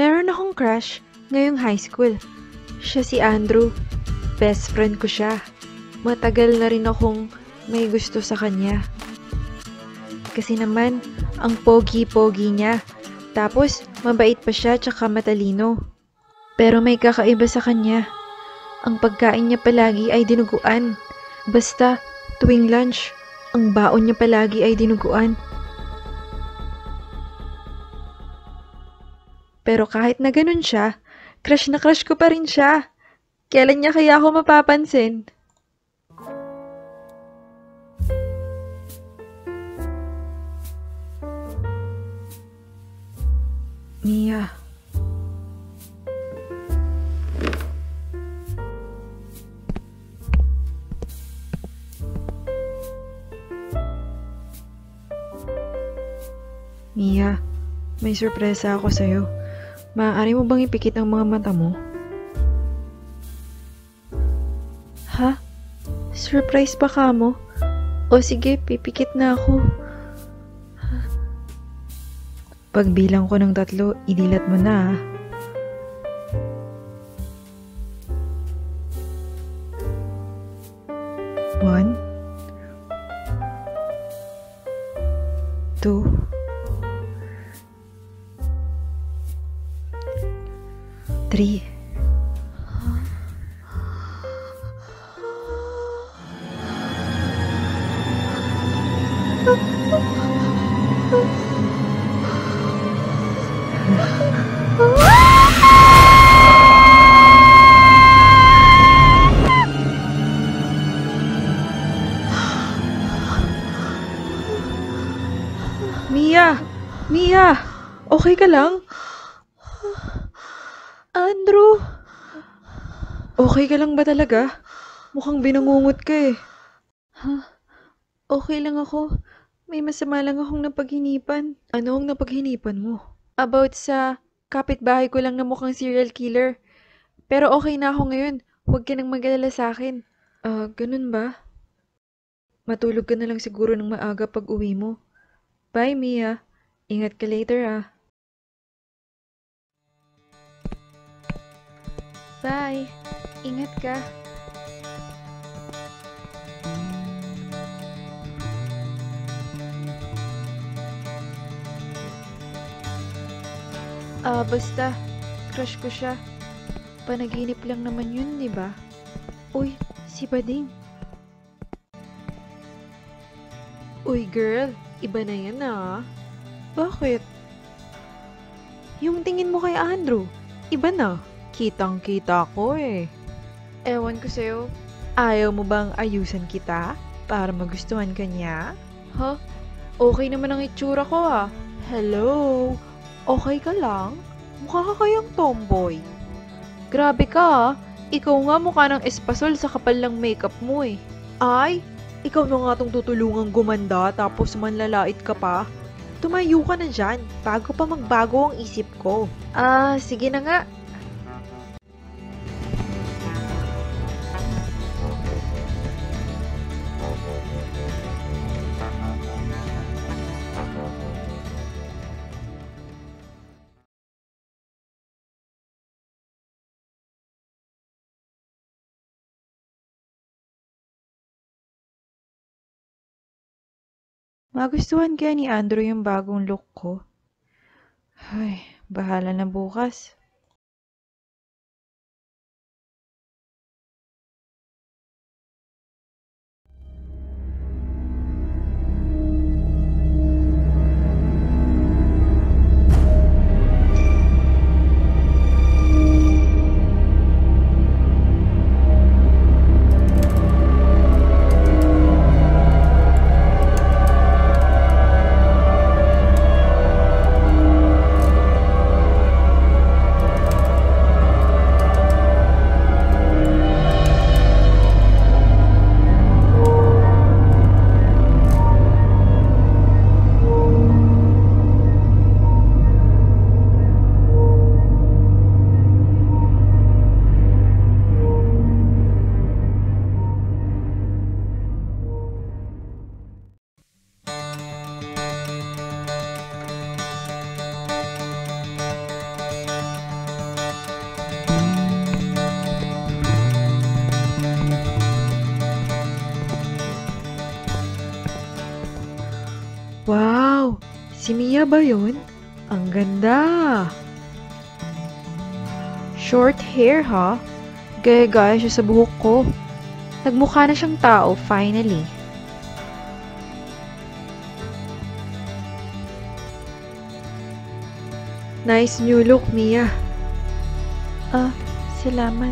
Meron akong crush ngayong high school. Siya si Andrew. Best friend ko siya. Matagal na rin akong may gusto sa kanya. Kasi naman, ang pogi-pogi niya. Tapos, mabait pa siya tsaka matalino. Pero may kakaiba sa kanya. Ang pagkain niya palagi ay dinuguan. Basta, tuwing lunch, ang baon niya palagi ay dinuguan. Pero kahit na ganun siya, crush na crush ko pa rin siya. Kailan niya kaya ako mapapansin? Mia. Mia, may sorpresa ako sa'yo. Maaari mo bang ipikit ang mga mata mo? Ha? Surprise pa ka mo? O sige, pipikit na ako. Pagbilang ko ng 3, idilat mo na. 1, 2, 3. Mia! Mia! Okay ka lang? Andrew! Okay ka lang ba talaga? Mukhang binangungot ka eh. Ha? Okay lang ako. May masama lang akong napaghinipan. Ano ang napaghinipan mo? About sa kapitbahay ko lang na mukhang serial killer. Pero okay na ako ngayon. Huwag ka nang mag-alala sa akin. Ganun ba? Matulog ka na lang siguro ng maaga pag uwi mo. Bye, Mia. Ingat ka later ah. Bye. Ingat ka. Basta, crush ko siya. Panaginip lang naman yun, di ba? Uy, si Bading. Uy, girl, iba na yan ah. Bakit? Yung tingin mo kay Andrew, iba na. Kitang-kita ko eh. Ewan ko sa'yo, ayaw mo bang ayusan kita para magustuhan ka niya? Ha? Okay naman ang itsura ko ah. Hello? Okay ka lang? Mukha ka kayang tomboy. Grabe ka ah. Ikaw nga mukha ng espasol sa kapal ng makeup mo eh. Ay, ikaw na nga tong tutulungang gumanda tapos manlalait ka pa. Tumayo ka na dyan bago pa magbago ang isip ko. Sige na nga. Magustuhan kaya ni Andrew yung bagong look ko? Ay, bahala na bukas. Si Mia ba yun? Ang ganda! Short hair ha? Gaya-gaya siya sa buhok ko. Nagmukha na siyang tao, finally. Nice new look, Mia. Ah, salamat.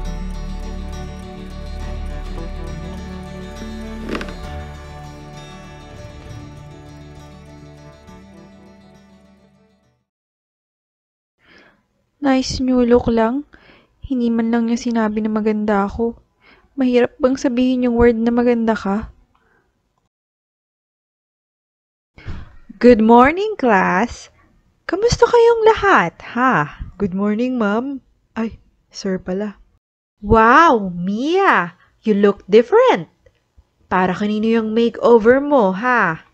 Nice new look lang. Hindi man lang niya sinabi na maganda ako. Mahirap bang sabihin yung word na maganda ka? Good morning, class! Kamusta kayong lahat, ha? Good morning, ma'am. Ay, sir pala. Wow, Mia! You look different! Para kanino yung makeover mo, ha?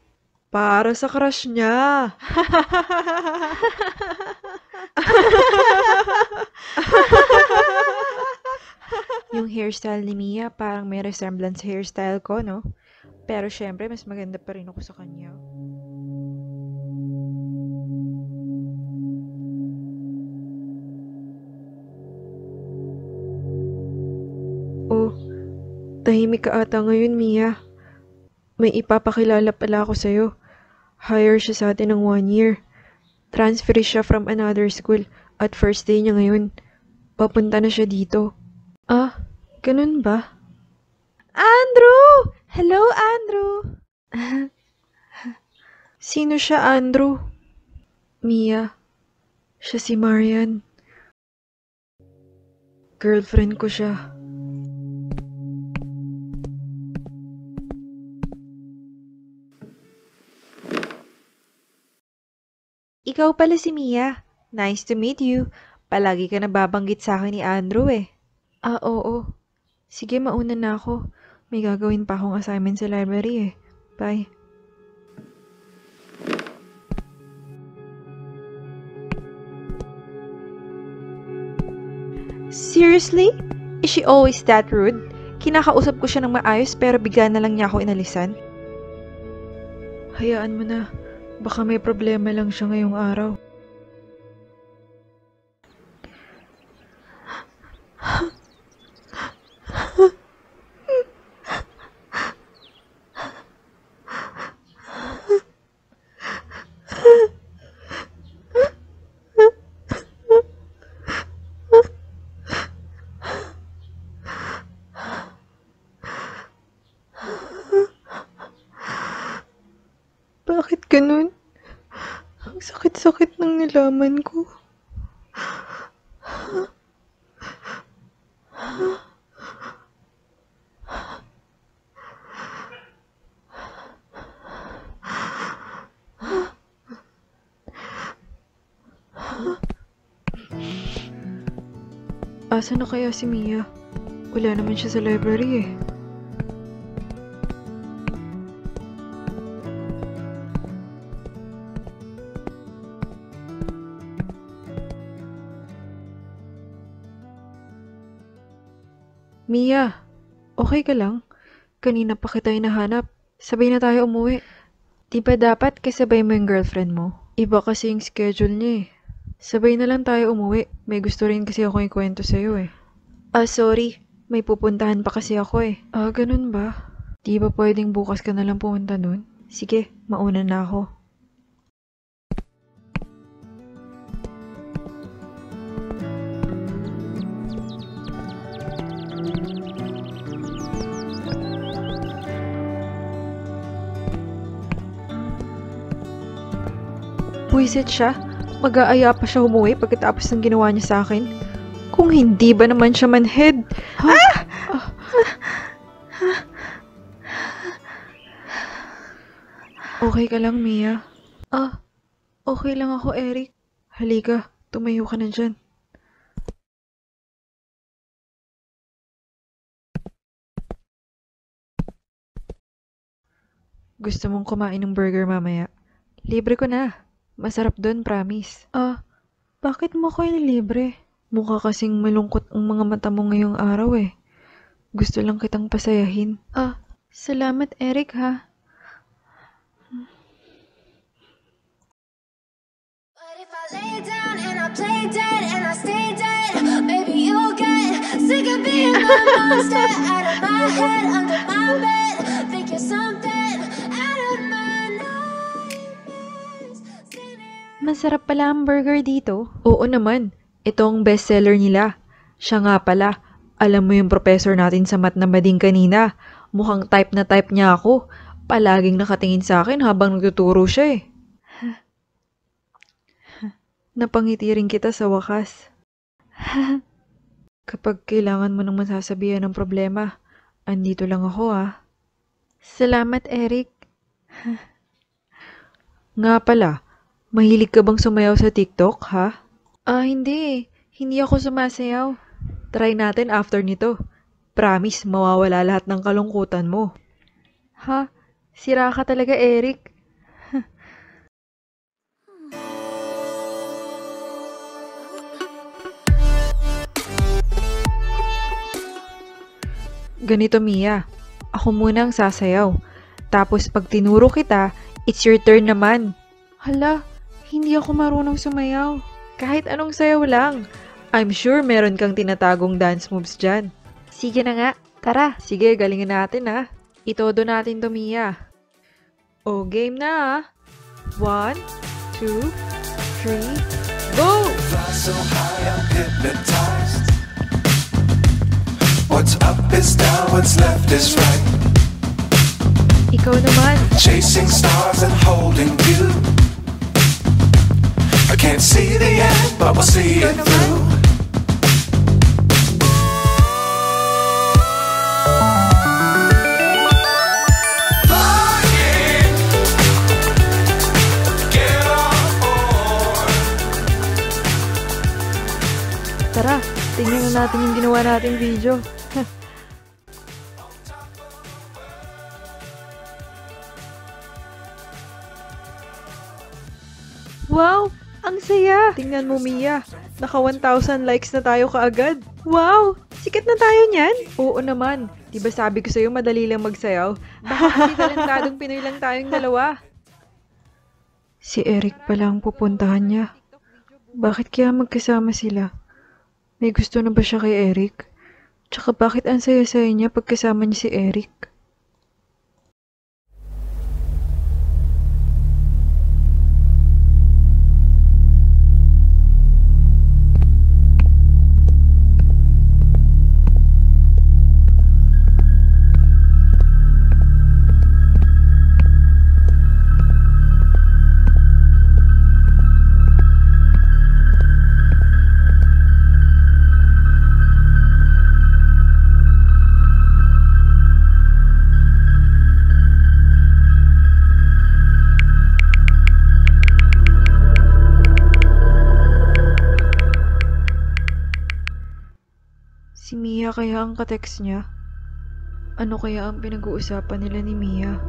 Para sa crush niya. Yung hairstyle ni Mia parang may resemblance sa hairstyle ko, no? Pero syempre, mas maganda pa rin ako sa kanya. Oh, tahimik ka ata ngayon, Mia. May ipapakilala pala ako sa'yo. Hire siya sa atin ng 1 year. Transfer siya from another school at first day niya ngayon. Papunta na siya dito. Ah, ganun ba? Andrew! Hello, Andrew! Sino siya, Andrew? Mia. Siya si Marian. Girlfriend ko siya. Ikaw pala si Mia. Nice to meet you. Palagi ka nababanggit sa akin ni Andrew eh. Ah, oo. Sige, mauna na ako. May gagawin pa akong assignment sa library eh. Bye. Seriously? Is she always that rude? Kinakausap ko siya ng maayos pero bigla na lang niya ako inalisan? Hayaan mo na. Baka may problema lang siya ngayong araw. Bakit ganun? Ang sakit-sakit ng nalaman ko. Asa na kaya si Mia? Wala naman siya sa library eh. Mia, okay ka lang? Kanina pa kita hinahanap. Sabay na tayo umuwi. Di ba dapat kasabay mo yung girlfriend mo? Iba kasi yung schedule niya eh. Sabay na lang tayo umuwi. May gusto rin kasi ako ikwento sa'yo eh. Ah, sorry. May pupuntahan pa kasi ako eh. Ah, ganun ba? Di ba pwedeng bukas ka na lang pumunta nun? Sige, mauna na ako. Buisit siya. Mag-aaya pa siya umuwi pagkatapos ng ginawa niya sa akin. Kung hindi ba naman siya manhead? Ha? Ah! Okay ka lang, Mia? Ah, okay lang ako, Eric. Halika, tumayo ka na dyan. Gusto mong kumain ng burger mamaya? Libre ko na. Masarap doon, promise. Ah, bakit mo ko libre? Mukha kasing malungkot ang mga mata mo ngayong araw eh. Gusto lang kitang pasayahin. Ah, salamat Eric ha. play dead and I stay dead. Maybe you'll get sick of being the monster out of my head, under my bed. Think you're something out of my nightmares. Masarap pala ang burger dito. Oo naman. Ito ang bestseller nila. Siya nga pala. Alam mo yung professor natin sa math na bading kanina. Mukhang type na type niya ako. Palaging nakatingin sa akin habang nagtuturo siya eh. Napangiti rin kita sa wakas. Kapag kailangan mo ng masasabihan ng problema, andito lang ako ah. Salamat, Eric. Nga pala, mahilig ka bang sumayaw sa TikTok, ha? Hindi. Hindi ako sumasayaw. Try natin after nito. Promise, mawawala lahat ng kalungkutan mo. Ha? Sira ka talaga, Eric. Ganito, Mia. Ako muna ang sasayaw. Tapos pag tinuro kita, it's your turn naman. Hala, hindi ako marunong sumayaw. Kahit anong sayaw lang. I'm sure meron kang tinatagong dance moves dyan. Sige na nga, tara. Sige, galingin natin ha. Itodo natin to, Mia. O, game na ha. 1, 2, 3, go! Fly so high, I'm hypnotized. What's up is down, what's left is right. Ikaw naman. Chasing stars and holding you. I can't see the end, but we'll see it through. Flying, get on board. Tara, tingnan na natin yung ginawa nating video. Wow! Ang saya! Tingnan mo, Mia. Naka 1,000 likes na tayo kaagad. Wow! Sikat na tayo niyan? Oo naman. Diba sabi ko sa'yo madali lang magsayaw? Baka kasi talentadong Pinoy lang tayong dalawa. Si Eric pala ang pupuntahan niya. Bakit kaya magkasama sila? May gusto na ba siya kay Eric? Tsaka bakit ang saya-saya niya pagkasama niya si Eric? Si Mia kaya ang ka-text niya? Ano kaya ang pinag-uusapan nila ni Mia?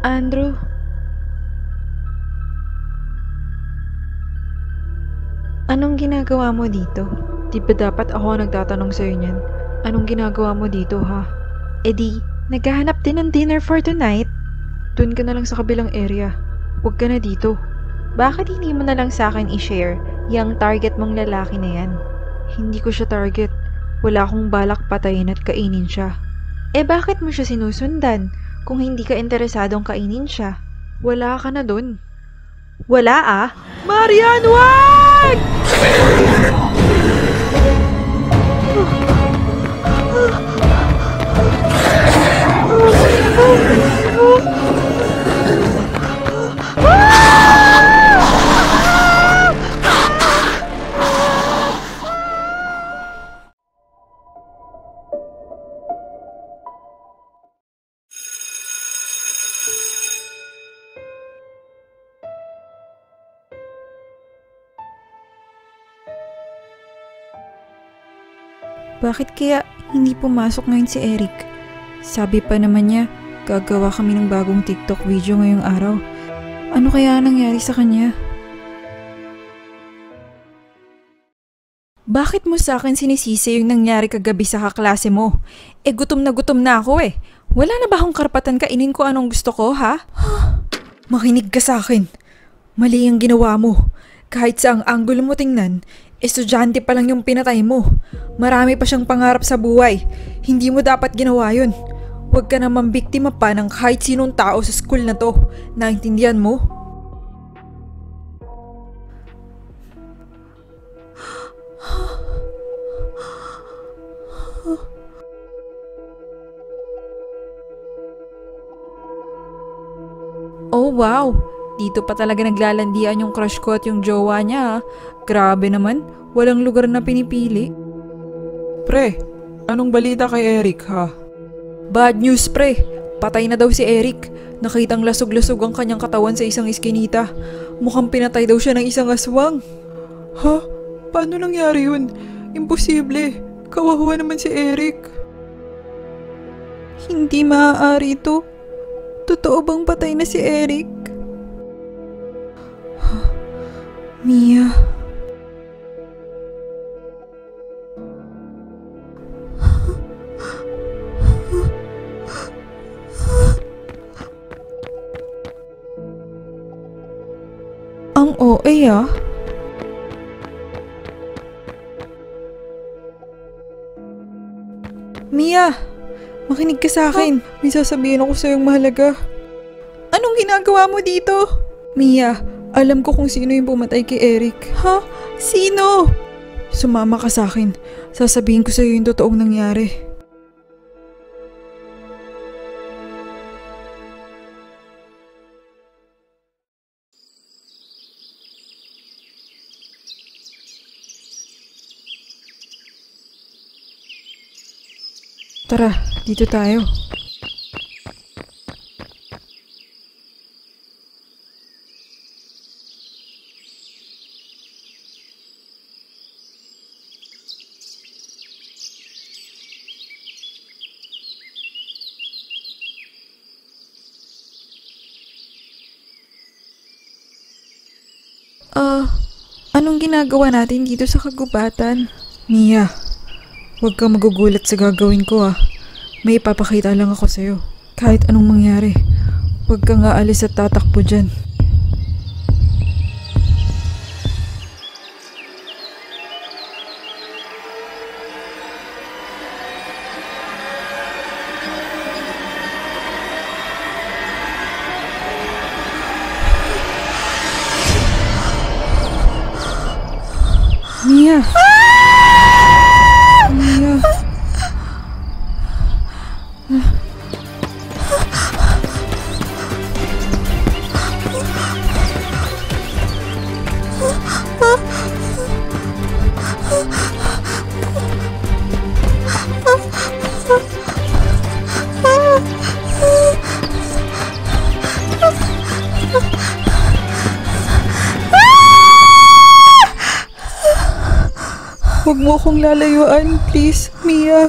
Andrew? Anong ginagawa mo dito? Di ba dapat ako ang nagtatanong sa'yo niyan? Anong ginagawa mo dito, ha? E di, naghahanap din ng dinner for tonight? Doon ka na lang sa kabilang area. Huwag ka na dito. Bakit hindi mo na lang sa akin i-share yung target mong lalaki na yan? Hindi ko siya target. Wala akong balak patayin at kainin siya. Eh bakit mo siya sinusundan kung hindi ka interesadong kainin siya? Wala ka na dun. Wala ah? Marian, wag! Bakit kaya hindi pumasok ngayon si Eric? Sabi pa naman niya, gagawa kami ng bagong TikTok video ngayong araw. Ano kaya nangyari sa kanya? Bakit mo sa akin sinisisi yung nangyari kagabi sa kaklase mo? Eh gutom na ako eh. Wala na ba akong karapatan kainin ko anong gusto ko, ha? Makinig ka sa akin. Mali ang ginawa mo. Kahit sa ang anggulo mo tingnan, estudyante pa lang yung pinatay mo. Marami pa siyang pangarap sa buhay. Hindi mo dapat ginawa yun. Huwag ka naman biktima pa ng kahit sinong tao sa school na to. Naintindihan mo? Oh wow! Dito pa talaga naglalandian yung crush ko at yung jowa niya. Grabe naman, walang lugar na pinipili. Pre, anong balita kay Eric ha? Bad news pre, patay na daw si Eric. Nakitang lasog-lasog ang kanyang katawan sa isang iskinita. Mukhang pinatay daw siya ng isang aswang. Ha? Paano nangyari yun? Imposible. Kawawa naman si Eric. Hindi maaari ito. Totoo bang patay na si Eric? Mia. Ang OA ah. Mia, makinig ka sa akin. May sasabihin ako sa'yong mahalaga. Anong ginagawa mo dito? Mia, alam ko kung sino yung pumatay kay Eric. Ha? Sino? Sumama ka sa akin. Sasabihin ko sa'yo yung totoong nangyari. Tara, dito tayo. Anong ginagawa natin dito sa kagubatan? Mia, huwag kang magugulat sa gagawin ko ah. May ipapakita lang ako sa'yo. Kahit anong mangyari, huwag kang aalis at tatakbo dyan. Mia! Mia! Huwag mo akong lalayuan, please, Mia.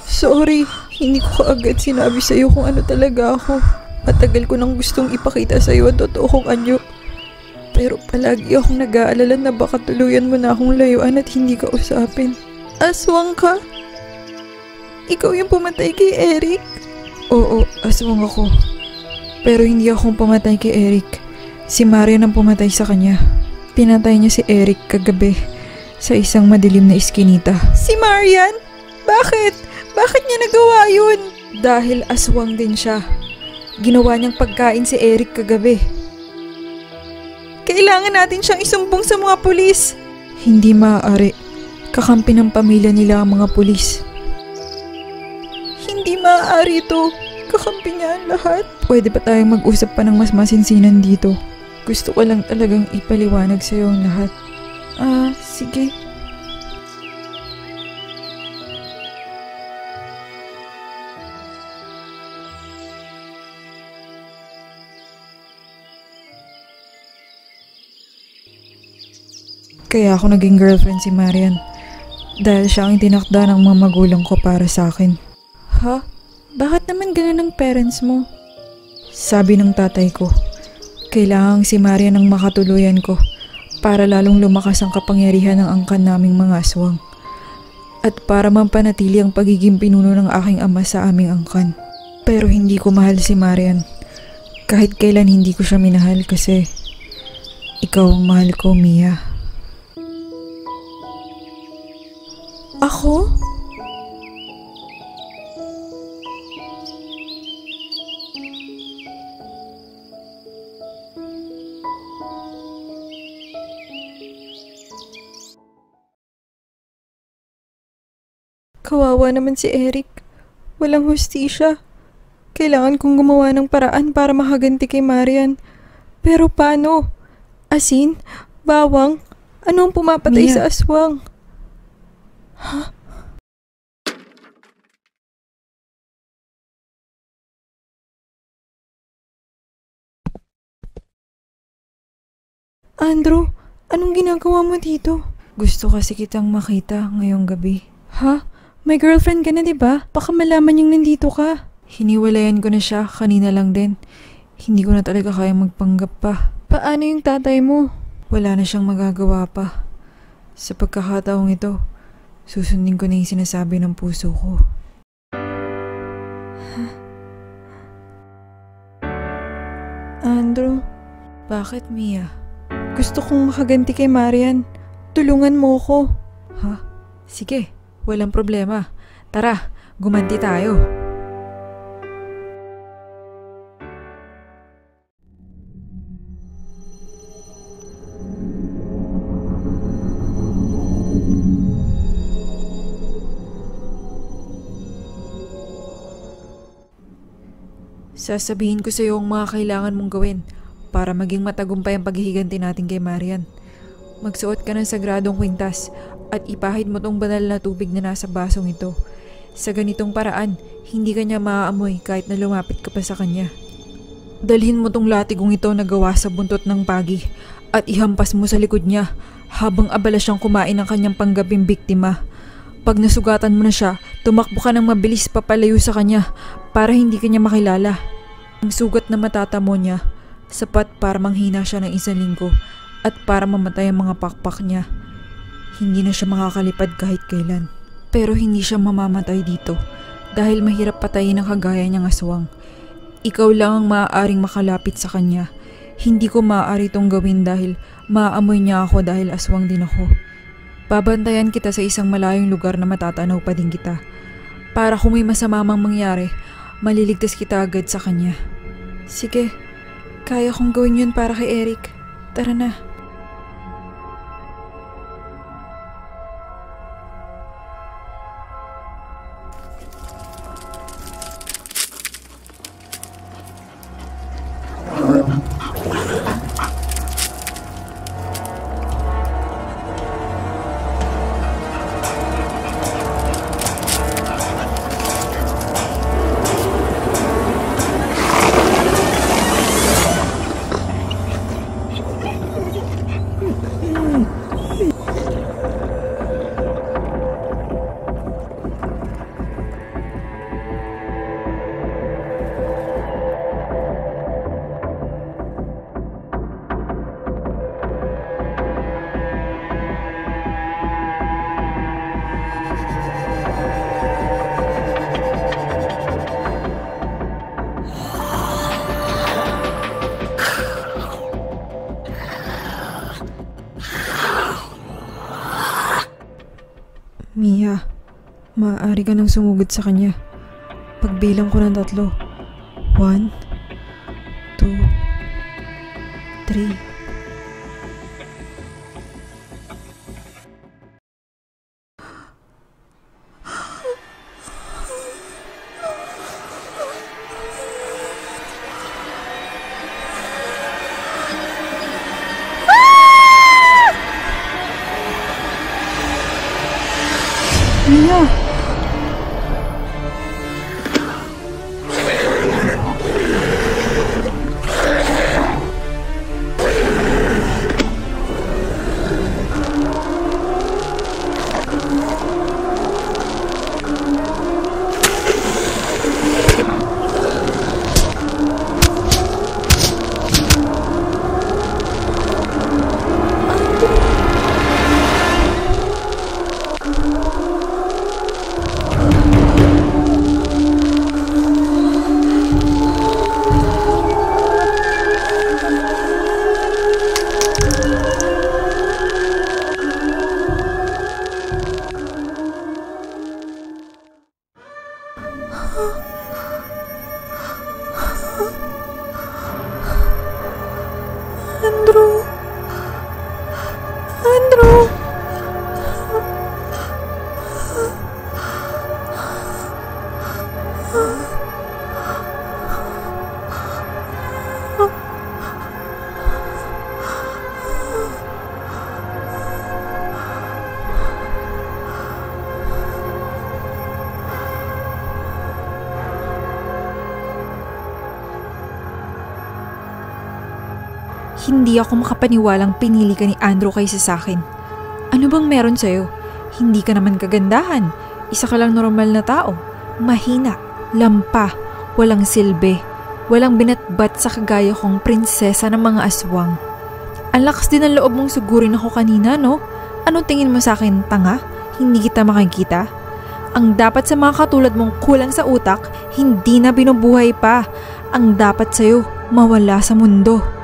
Sorry, hindi ko kaagad sinabi sa'yo kung ano talaga ako. Matagal ko nang gustong ipakita sa'yo ang totoo kong anyo. Pero palagi akong nag-aalala na baka tuluyan mo na akong layuan at hindi ka usapin. Aswang ka? Ikaw yung pumatay kay Eric? Oo, aswang ako. Pero hindi akong pumatay kay Eric. Si Marian ang pumatay sa kanya. Pinatay niya si Eric kagabi sa isang madilim na iskinita. Si Marian? Bakit? Bakit niya nagawa yun? Dahil aswang din siya. Ginawa niyang pagkain si Eric kagabi. Kailangan natin siyang isumbong sa mga pulis. Hindi maaari. Kakampi ng pamilya nila ang mga pulis. Hindi maaari ito. Kakampi niya ang lahat. Pwede ba tayong mag-usap pa ng mas masinsinan dito? Gusto ko lang talagang ipaliwanag sa'yo ang lahat. Sige. Kaya ako naging girlfriend si Marian. Dahil siya ang tinakda ng mga magulang ko para sa akin. Ha? Bakit naman ganun ang parents mo? Sabi ng tatay ko, kailangang si Marian ang makatuluyan ko para lalong lumakas ang kapangyarihan ng angkan naming mga aswang. At para mampanatili ang pagiging pinuno ng aking ama sa aming angkan. Pero hindi ko mahal si Marian. Kahit kailan hindi ko siya minahal kasi Ikaw ang mahal ko, Mia. Ako? Kawawa naman si Eric. Walang hustisya. Kailangan kong gumawa ng paraan para makaganti kay Marian. Pero paano? Asin? Bawang? Ano ang pumapatay Mia. sa aswang? Andrew, anong ginagawa mo dito? Gusto kasi kitang makita ngayong gabi. Ha? May girlfriend ka na, diba? Baka malaman niyang nandito ka. Hiniwalayan ko na siya, kanina lang din. Hindi ko na talaga kaya magpanggap pa. Paano yung tatay mo? Wala na siyang magagawa pa. Sa pagkakataong ito, susundin ko na yung sinasabi ng puso ko. Andrew, bakit, Mia? Gusto kong makaganti kay Marian. Tulungan mo ko. Ha? Sige, walang problema. Tara, gumanti tayo. Sasabihin ko sa iyo ang mga kailangan mong gawin para maging matagumpay ang paghihiganti natin kay Marian. Magsuot ka ng sagradong kwintas at ipahid mo tong banal na tubig na nasa basong ito. Sa ganitong paraan, hindi ka niya maaamoy kahit na lumapit ka pa sa kanya. Dalhin mo tong latigong ito na gawa sa buntot ng pagi at ihampas mo sa likod niya habang abala siyang kumain ng kanyang panggabing biktima. Pag nasugatan mo na siya, tumakbo ka ng mabilis papalayo sa kanya para hindi ka niya makilala. Ang sugat na matatamo niya, sapat para manghina siya ng 1 linggo at para mamatay ang mga pakpak niya. Hindi na siya makakalipad kahit kailan. Pero hindi siya mamamatay dito dahil mahirap patayin ang kagaya niyang aswang. Ikaw lang ang maaaring makalapit sa kanya. Hindi ko maaari itong gawin dahil maaamoy niya ako dahil aswang din ako. Babantayan kita sa isang malayong lugar na matatanaw pa din kita. Para kung may masama mang mangyari, maliligtas kita agad sa kanya. Sige, kaya kong gawin yun para kay Eric. Tara na. Mia, maaari ka nang sumugod sa kanya. Pagbilang ko ng 3. 1, 2, 3. Mia! Hindi ako makapaniwalang pinili ka ni Andrew kaysa sa akin. Ano bang meron sa'yo? Hindi ka naman kagandahan. Isa ka lang normal na tao. Mahina, lampa, walang silbi. Walang binatbat sa kagaya kong prinsesa ng mga aswang. Ang lakas din ng loob mong sugurin ako kanina, no? Anong tingin mo sa akin, tanga? Hindi kita makikita? Ang dapat sa mga katulad mong kulang sa utak, hindi na binubuhay pa. Ang dapat sa'yo, mawala sa mundo.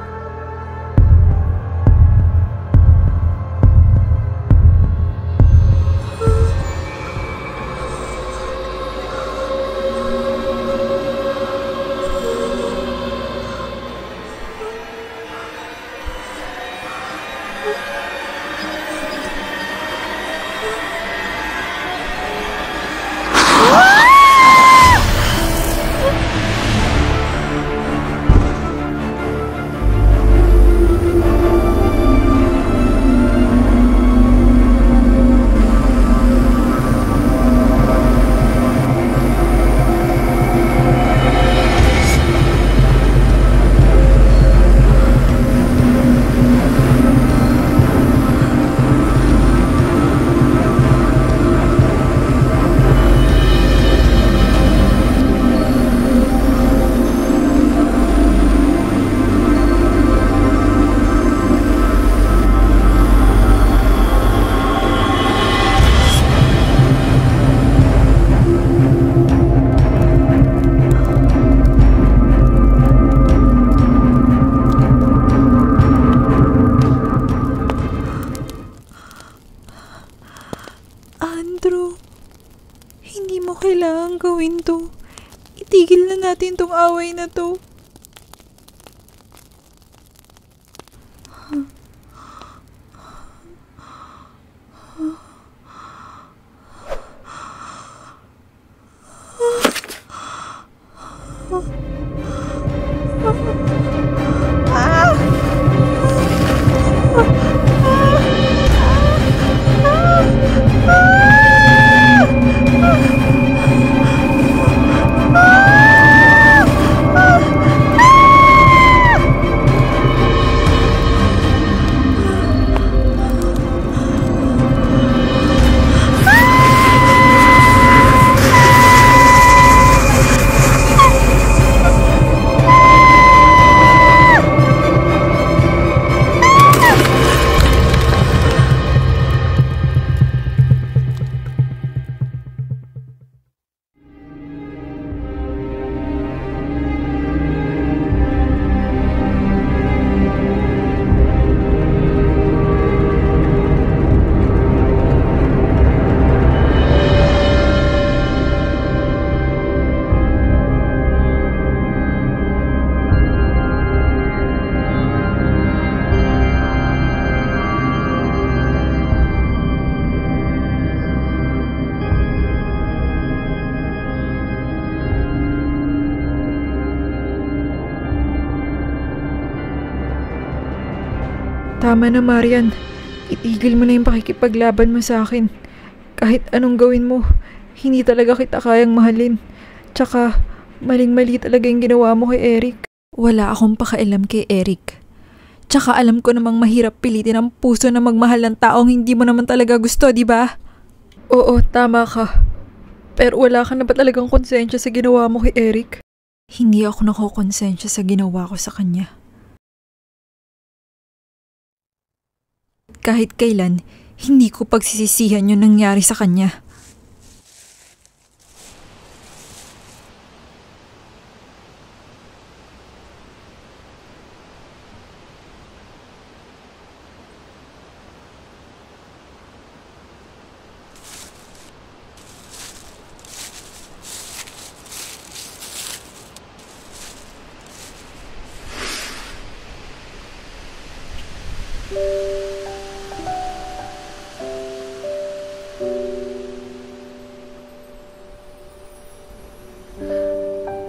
Andrew, hindi mo kailangang gawin to. Itigil na natin tong away na to. Tama na, Marian. Itigil mo na yung pakikipaglaban mo sa akin. Kahit anong gawin mo, hindi talaga kita kayang mahalin. Tsaka, maling-mali talaga yung ginawa mo kay Eric. Wala akong pakailam kay Eric. Tsaka alam ko namang mahirap pilitin ang puso na magmahal ng taong hindi mo naman talaga gusto, di ba? Oo, tama ka. Pero wala ka na ba talagang konsensya sa ginawa mo kay Eric? Hindi ako nakokonsensya sa ginawa ko sa kanya. Kahit kailan, hindi ko pagsisisihan yung nangyari sa kanya.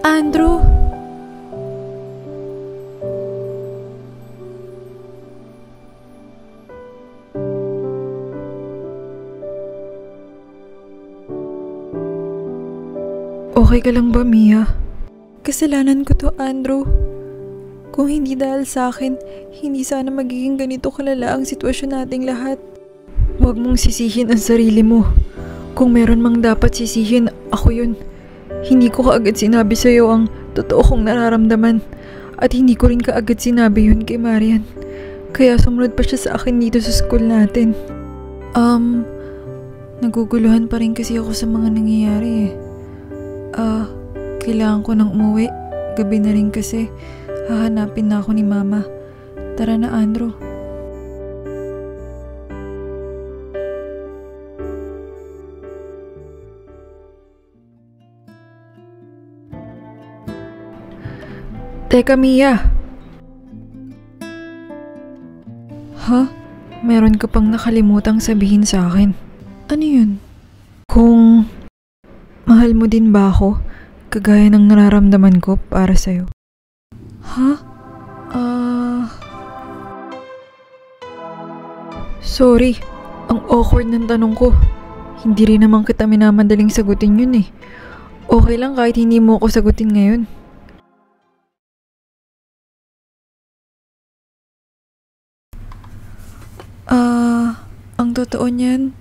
Andrew? Okay ka lang ba, Mia? Kasalanan ko to, Andrew. Kung hindi dahil sa akin, hindi sana magiging ganito kalala ang sitwasyon nating lahat. Huwag mong sisihin ang sarili mo. Kung meron mang dapat sisihin, ako yun. Hindi ko kaagad sinabi sa'yo ang totoo kong nararamdaman. At hindi ko rin kaagad sinabi yun kay Marian. Kaya sumunod pa siya sa akin dito sa school natin. Naguguluhan pa rin kasi ako sa mga nangyayari eh. Kailangan ko nang umuwi. Gabi na rin kasi. Hahanapin na ako ni Mama. Tara na, Andrew. Teka, Mia. Ha? Meron ka pang nakalimutang sabihin sa akin. Ano yun? Kung mahal mo din ba ako, kagaya ng nararamdaman ko para sa'yo. Ha? Sorry, ang awkward ng tanong ko. Hindi rin naman kita minamadaling sagutin yun eh. Okay lang kahit hindi mo ako sagutin ngayon. Ang totoo niyan,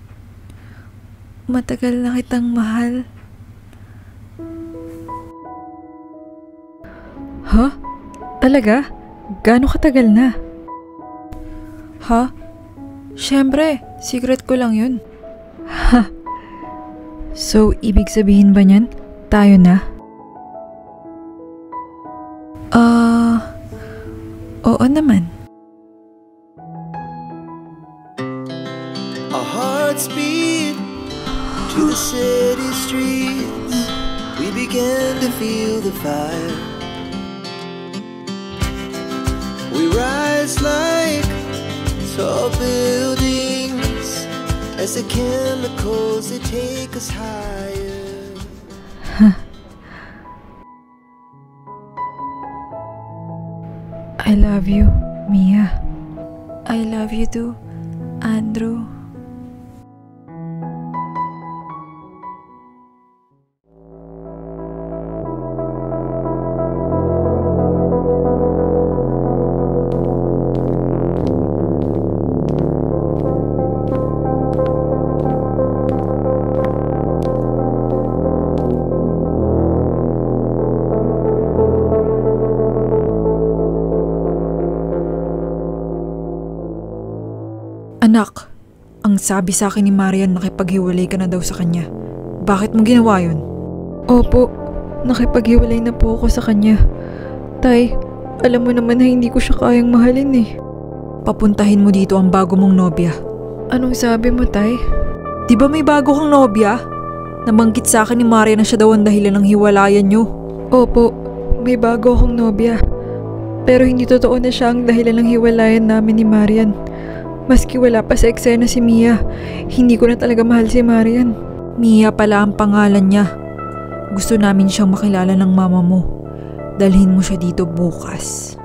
matagal na kitang mahal. Ha? Talaga? Gaano katagal na? Ha? Siyempre, secret ko lang yun. Ha? So, ibig sabihin ba niyan, tayo na? Oo naman. Our hearts beat to the city streets. We began to feel the fire. We rise like tall buildings as the chemicals they take us higher. I love you, Mia. I love you too, Andrew. Anak, ang sabi sa akin ni Marian nakipaghiwalay ka na daw sa kanya. Bakit mo ginawa yun? Opo, nakipaghiwalay na po ako sa kanya. Tay, alam mo naman na hindi ko siya kayang mahalin eh. Papuntahin mo dito ang bago mong nobya. Anong sabi mo, Tay? Di ba may bago kang nobya? Nabanggit sa akin ni Marian na siya daw ang dahilan ng hiwalayan nyo. Opo, may bago akong nobya. Pero hindi totoo na siya ang dahilan ng hiwalayan namin ni Marian. Maski wala pa sa eksena si Mia, hindi ko na talaga mahal si Marian. Mia pala ang pangalan niya. Gusto namin siyang makilala ng mama mo. Dalhin mo siya dito bukas.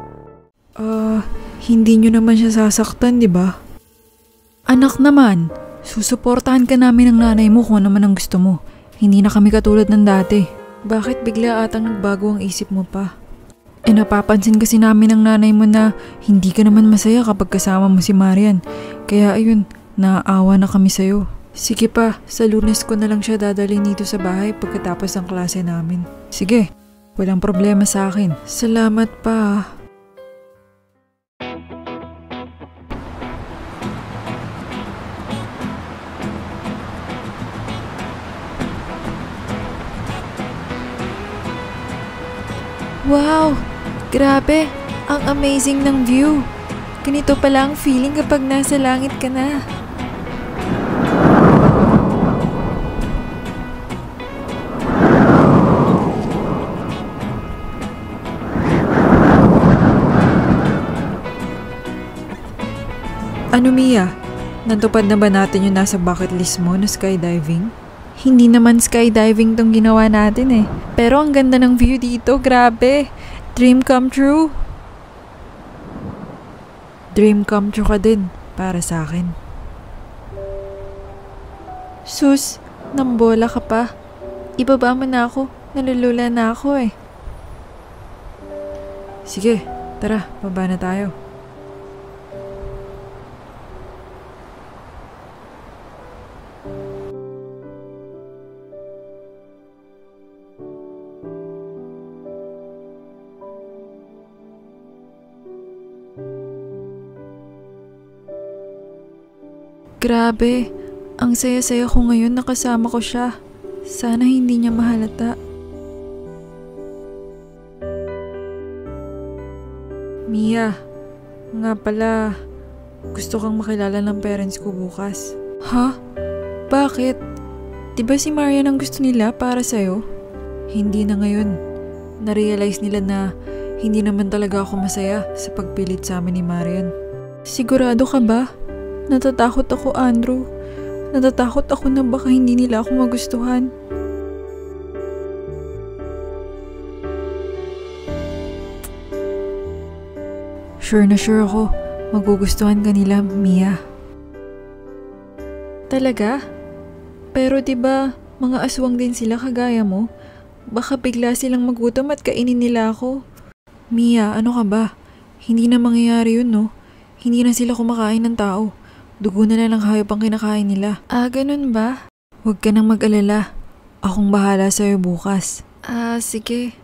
Hindi nyo naman siya sasaktan, di ba? Anak naman, susuportahan ka namin ng nanay mo kung ano man ang gusto mo. Hindi na kami katulad ng dati. Bakit bigla atang nagbago ang isip mo pa? Napapansin kasi namin ng nanay mo na hindi ka naman masaya kapag kasama mo si Marian. Kaya ayun, naaawa na kami sa'yo. Sige pa, sa Lunes ko na lang siya dadalhin dito sa bahay pagkatapos ng klase namin. Sige, walang problema sa akin. Salamat pa. Wow! Grabe! Ang amazing ng view! Ganito pala ang feeling kapag nasa langit ka na. Ano, Mia? Natupad na ba natin yung nasa bucket list mo na skydiving? Hindi naman skydiving tong ginawa natin eh. Pero ang ganda ng view dito, grabe! Dream come true. Dream come true ka din para sa akin. Sus, nambola ka pa. Ibaba mo na ako. Nalulula na ako eh. Sige, Tara, baba na tayo. Grabe, ang saya-saya ko ngayon nakasama ko siya. Sana hindi niya mahalata. Mia, nga pala, gusto kang makilala ng parents ko bukas. Ha? Bakit? Diba si Marian ang gusto nila para sa'yo? Hindi na ngayon. Na-realize nila na hindi naman talaga ako masaya sa pagpilit sa amin ni Marian. Sigurado ka ba? Natatakot ako, Andrew. Natatakot ako na baka hindi nila ako magustuhan. Sure na sure ako, magugustuhan ka nila, Mia. Talaga? Pero diba, mga aswang din sila kagaya mo? Baka bigla silang magutom at kainin nila ako. Mia, ano ka ba? Hindi na mangyayari yun, no? Hindi na sila kumakain ng tao. Dugo na lang ng hayop ang kinakain nila. Ah, ganun ba? Huwag ka nang mag-alala. Akong bahala sa'yo bukas. Ah, sige.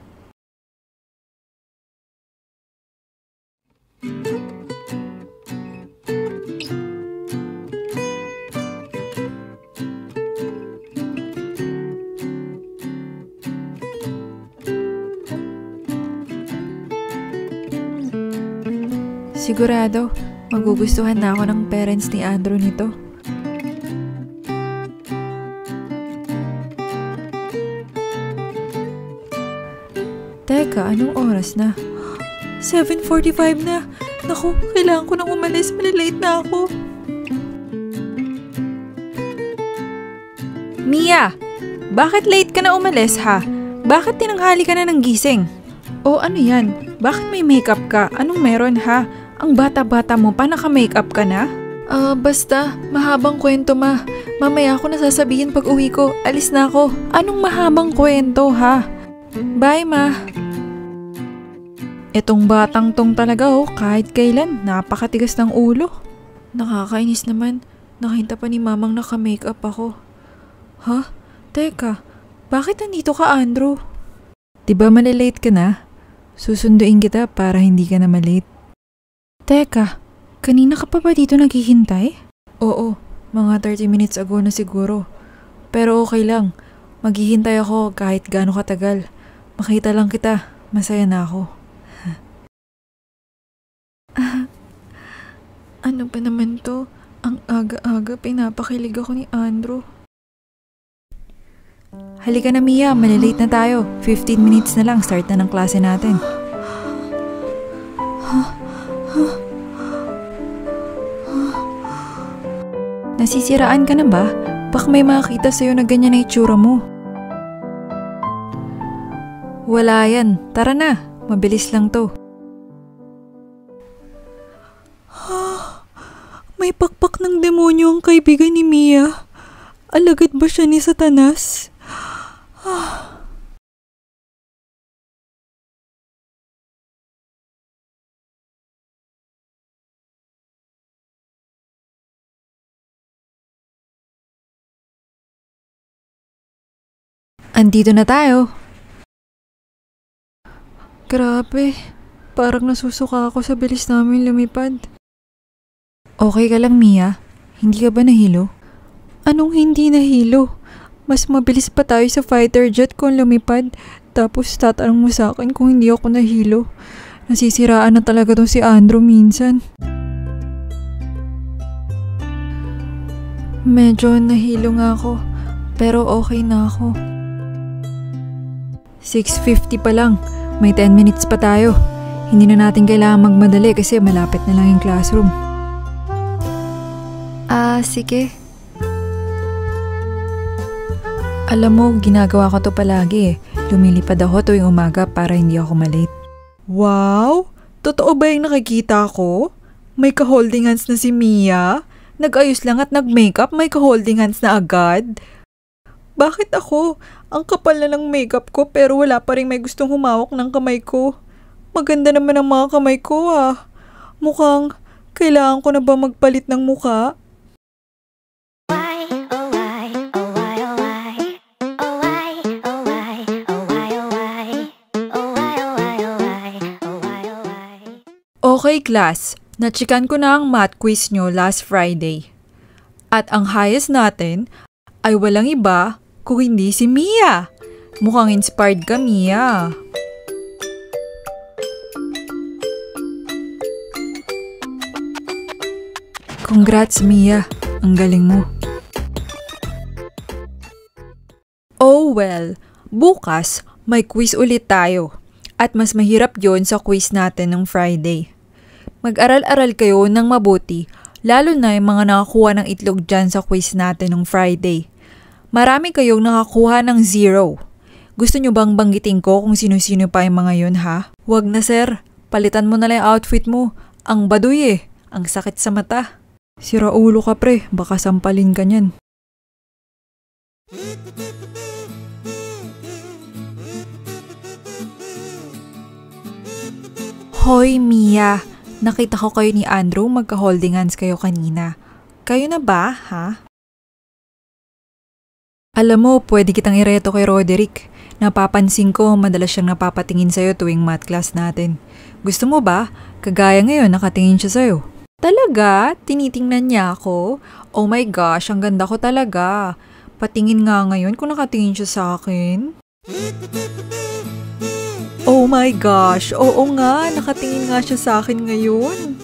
Sigurado, magugustuhan na ako ng parents ni Andrew nito. Teka, anong oras na? 7:45 na. Naku, kailangan ko nang umalis. Malilate na ako. Mia! Bakit late ka na umalis, ha? Bakit tinanghali ka na ng gising? O ano yan? Bakit may makeup ka? Anong meron, ha? Ang bata-bata mo pa, naka-makeup ka na? Basta, mahabang kwento, ma. Mamaya ako nasasabihin pag uwi ko. Alis na ako. Anong mahabang kwento, ha? Bye, ma. Etong batang tong talaga, kahit kailan, napakatigas ng ulo. Nakakainis naman. Nakita pa ni mamang naka-makeup ako. Ha? Teka, bakit nandito ka, Andrew? Diba malilate ka na? Susunduin kita para hindi ka na malate. Teka, kanina ka pa ba dito naghihintay? Oo, mga 30 minutes ago na siguro. Pero okay lang, maghihintay ako kahit gaano katagal. Makita lang kita, masaya na ako. Ano ba naman to? Ang aga-aga pinapakilig ako ni Andrew. Halika na, Mia, malilate na tayo. 15 minutes na lang, start na ng klase natin. Nasisiraan ka na ba? Baka may makakita sa'yo na ganyan na itsura mo. Wala yan. Tara na. Mabilis lang to. May pakpak ng demonyo ang kaibigan ni Mia. Alagad ba siya ni Satanas? Andito na tayo. Grabe, parang nasusuka ako sa bilis namin lumipad. Okay ka lang, Mia? Hindi ka ba nahilo? Anong hindi nahilo? Mas mabilis pa tayo sa fighter jet kung lumipad. Tapos tatanong mo sa akin kung hindi ako nahilo. Nasisiraan na talaga tong si Andrew minsan. Medyo nahilo nga ako, pero okay na ako. 6:50 pa lang. May 10 minutes pa tayo. Hindi na natin kailangan magmadali kasi malapit na lang yung classroom. Sige. Alam mo, ginagawa ko to palagi eh. Lumilipad ako tuwing umaga para hindi ako malate. Wow! Totoo ba yung nakikita ko? May ka-holding hands na si Mia? Nag-ayos lang at nag-makeup, may ka-holding hands na agad? Bakit ako? Ang kapal na ng makeup ko pero wala pa rin may gustong humawak ng kamay ko. maganda naman ang mga kamay ko ah. Mukhang kailangan ko na ba magpalit ng mukha? Why, oh why, oh why, oh why, oh why, oh why, oh why, oh why, oh why, oh why, oh why, oh why, oh why. Okay class, nachikan ko na ang math quiz nyo last Friday. At ang highest natin ay walang iba kung hindi si Mia. Mukhang inspired ka, Mia. Congrats, Mia. Ang galing mo. Oh well, bukas may quiz ulit tayo. At mas mahirap yon sa quiz natin ng Friday. Mag-aral-aral kayo ng mabuti, lalo na yung mga nakakuha ng itlog dyan sa quiz natin ng Friday. Marami kayong nakakuha ng 0. Gusto nyo bang banggitin ko kung sino-sino pa yung mga yun ha? Wag na sir, palitan mo na lang yung outfit mo. Ang baduy eh, ang sakit sa mata. Sira ulo ka pre, baka sampalin ka niyan. Hoy Mia, nakita ko kayo ni Andrew magka-holding hands kayo kanina. Kayo na ba, ha? Alam mo, pwede kitang ireto kay Roderick. Napapansin ko, madalas siyang napapatingin sa'yo tuwing math class natin. Gusto mo ba? Kagaya ngayon, nakatingin siya sa'yo. Talaga? Tinitingnan niya ako? Oh my gosh, ang ganda ko talaga. Patingin nga ngayon kung nakatingin siya sa akin. Oh my gosh, oo nga, nakatingin nga siya sa akin ngayon.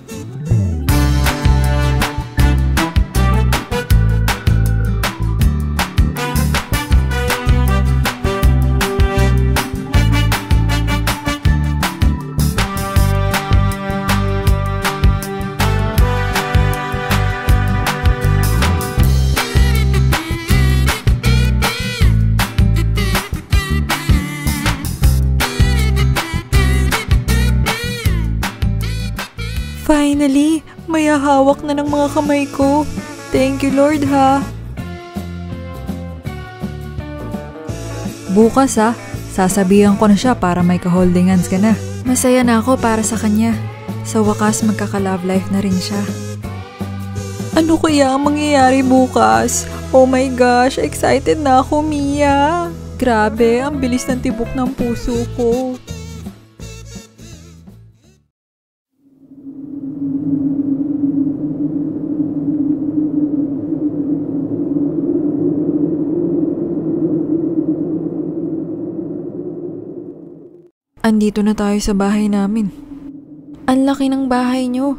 Finally, may hawak na ng mga kamay ko. Thank you Lord ha. Bukas ha, sasabihan ko na siya para may ka-holding hands ka na. Masaya na ako para sa kanya. Sa wakas magkaka-love life na rin siya. Ano kaya ang mangyayari bukas? Oh my gosh, excited na ako Mia. Grabe, ang bilis ng tibok ng puso ko. Andito na tayo sa bahay namin. Ang laki ng bahay nyo.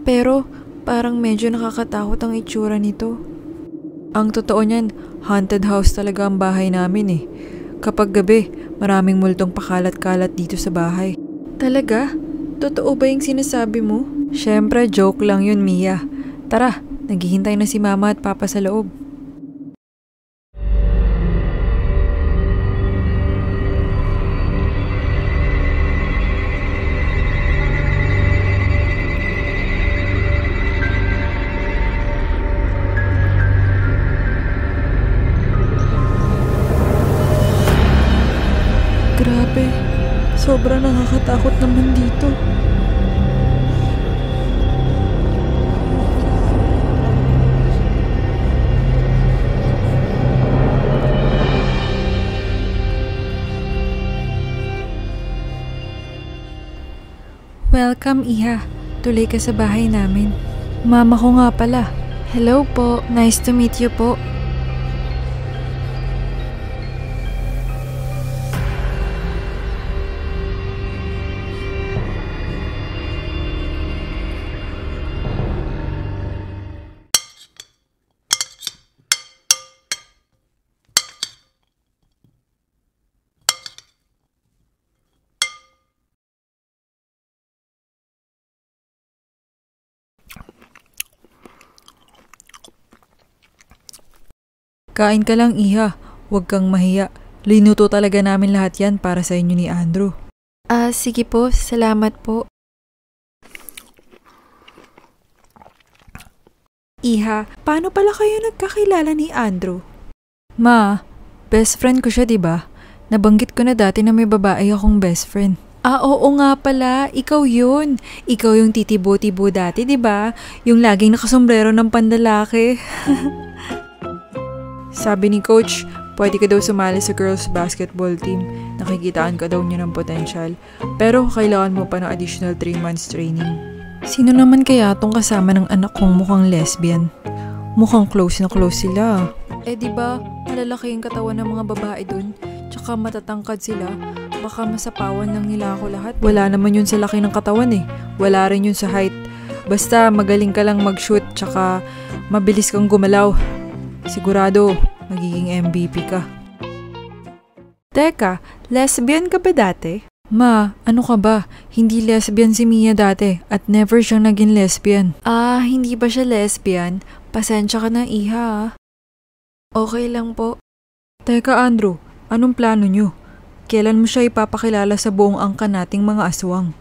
Pero parang medyo nakakatakot ang itsura nito. Ang totoo niyan, haunted house talaga ang bahay namin eh. Kapag gabi, maraming multong pakalat-kalat dito sa bahay. Talaga? Totoo ba yung sinasabi mo? Syempre, joke lang yun, Mia. Tara, naghihintay na si Mama at Papa sa loob. Grabe, sobrang nakakatakot naman dito. Welcome, Iha. Tuloy ka sa bahay namin. Mama ko nga pala. Hello po. Nice to meet you po. Kain ka lang, Iha. Huwag kang mahiya. Linuto talaga namin lahat yan para sa inyo ni Andrew. Sige po. Salamat po. Iha, paano pala kayo nagkakilala ni Andrew? Ma, best friend ko siya, diba? Nabanggit ko na dati na may babae akong best friend. Oo nga pala. Ikaw yun. Ikaw yung titibo-tibo dati, di ba? Yung laging nakasombrero ng pandalaki. Sabi ni Coach, pwede ka daw sumali sa girls basketball team. Nakikitaan ka daw niya ng potential. Pero kailangan mo pa ng additional 3 months training. Sino naman kaya tong kasama ng anak kong mukhang lesbian? Mukhang close na close sila. Diba, malalaki yung katawan ng mga babae dun. Tsaka matatangkad sila. Baka masapawan lang nila ako lahat. Wala naman yun sa laki ng katawan eh. Wala rin yun sa height. Basta magaling ka lang mag-shoot tsaka mabilis kang gumalaw. Sigurado, magiging MVP ka. Teka, lesbian ka ba dati? Ma, ano ka ba? Hindi lesbian si Mia dati at never siyang naging lesbian. Hindi ba siya lesbian? Pasensya ka na, iha. Okay lang po. Teka, Andrew, anong plano nyo? Kailan mo siya ipapakilala sa buong angka nating mga aswang?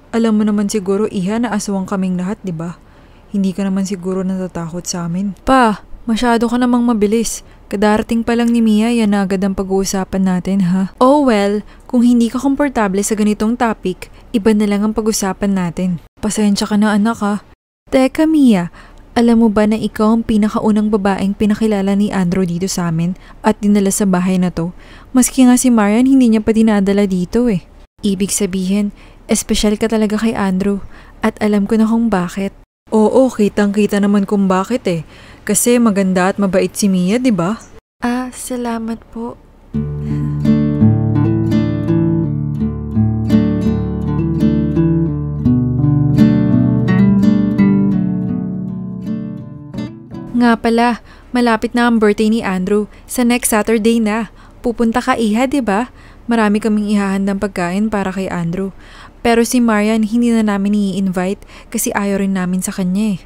Alam mo naman siguro, iha, na aswang kaming lahat, di ba? Hindi ka naman siguro natatakot sa amin. Pa, masyado ka namang mabilis. Kadarating pa lang ni Mia, yan na agad ang pag-uusapan natin, ha? Oh well, kung hindi ka komportable sa ganitong topic, iba na lang ang pag-usapan natin. Pasensya ka na, anak, ha? Teka, Mia, alam mo ba na ikaw ang pinakaunang babaeng pinakilala ni Andrew dito sa amin at dinala sa bahay na to? Maski nga si Marian, hindi niya pa dinadala dito eh. Ibig sabihin, espesyal ka talaga kay Andrew at alam ko na kung bakit. Oo, kitang-kita naman kung bakit eh. Kasi maganda at mabait si Mia, di ba? Salamat po. Nga pala, malapit na ang birthday ni Andrew. Sa next Saturday na. Pupunta ka, iha, di ba? Marami kaming ihahandang pagkain para kay Andrew. Pero si Marian, hindi na namin i-invite kasi ayaw rin namin sa kanya eh.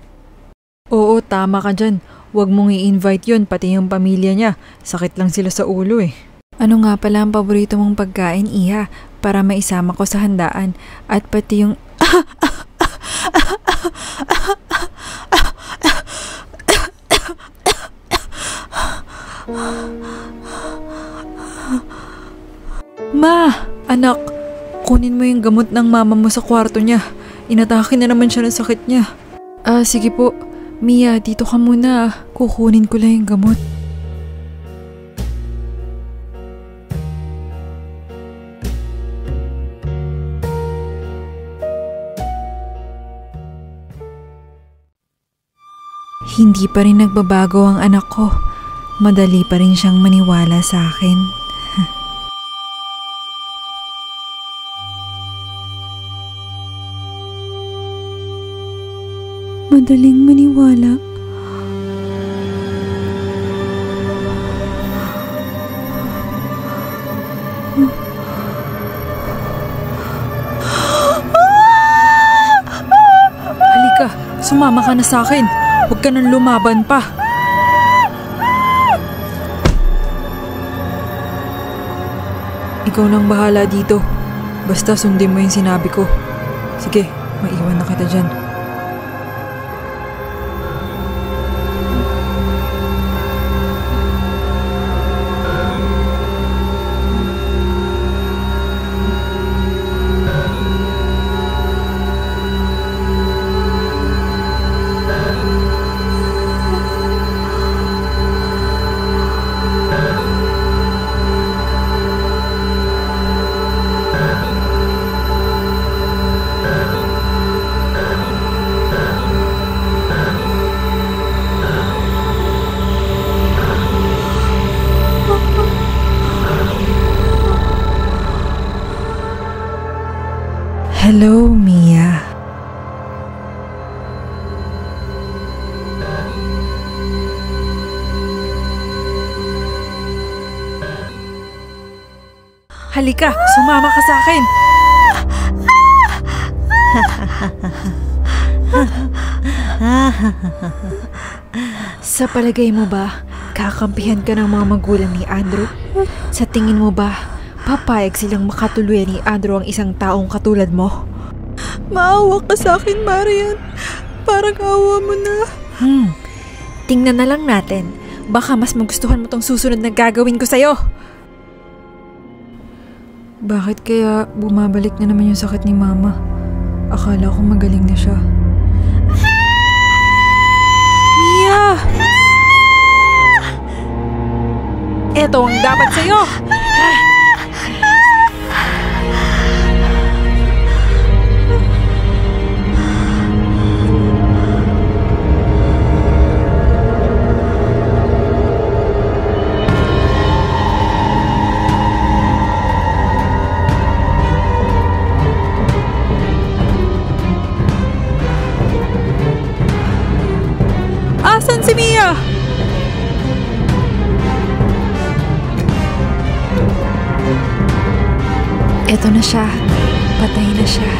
Oo, tama ka dyan. Huwag mong i-invite yun, pati yung pamilya niya. Sakit lang sila sa ulo eh. Ano nga pala ang paborito mong pagkain, iha? Para maisama ko sa handaan. At pati yung... Ma! Anak! Kunin mo yung gamot ng mama mo sa kwarto niya. Inatake na naman siya ng sakit niya. Sige po. Mia, dito ka muna. Kukunin ko lang yung gamot. Hindi pa rin nagbabago ang anak ko. Madali pa rin siyang maniwala sa akin. Madaling maniwala. Halika, sumama ka na sa akin. Huwag ka nang lumaban pa. Ikaw nang bahala dito. Basta sundin mo yung sinabi ko. Sige, maiwan na kita dyan. Hello, Mia. Halika, sumama ka sa akin. Sa palagay mo ba, kakampihan ka ng mga magulang ni Andrew? Sa tingin mo ba, papayag silang makatuluyan ni Andrew ang isang taong katulad mo? Maawa ka sa akin, Marian. Parang awa mo na. Tingnan na lang natin. Baka mas magustuhan mo tong susunod na gagawin ko sa'yo. Bakit kaya bumabalik na naman yung sakit ni Mama? Akala ko magaling na siya. Mia! Eto ang dapat sa'yo! Asan si Mia? Eto na siya. Patay na siya.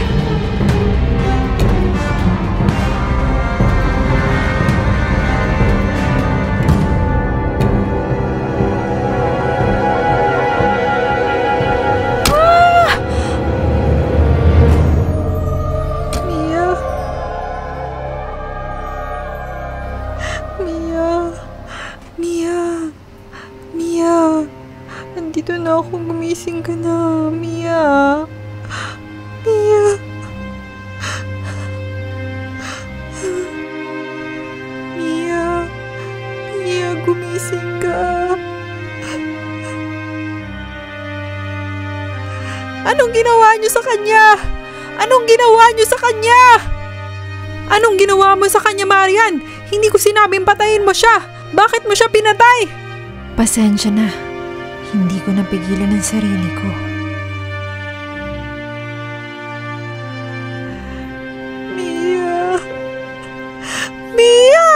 Mia. Mia. Mia. Mia. Andito na ako. Gumising ka na. Mia. Mia. Mia. Mia, gumising ka. Anong ginawa niyo sa kanya? Anong ginawa niyo sa kanya? Anong ginawa mo sa kanya, Marian? Hindi ko sinabing patayin mo siya. Bakit mo siya pinatay? Pasensya na. Hindi ko napigilan ang sarili ko. Mia. Mia!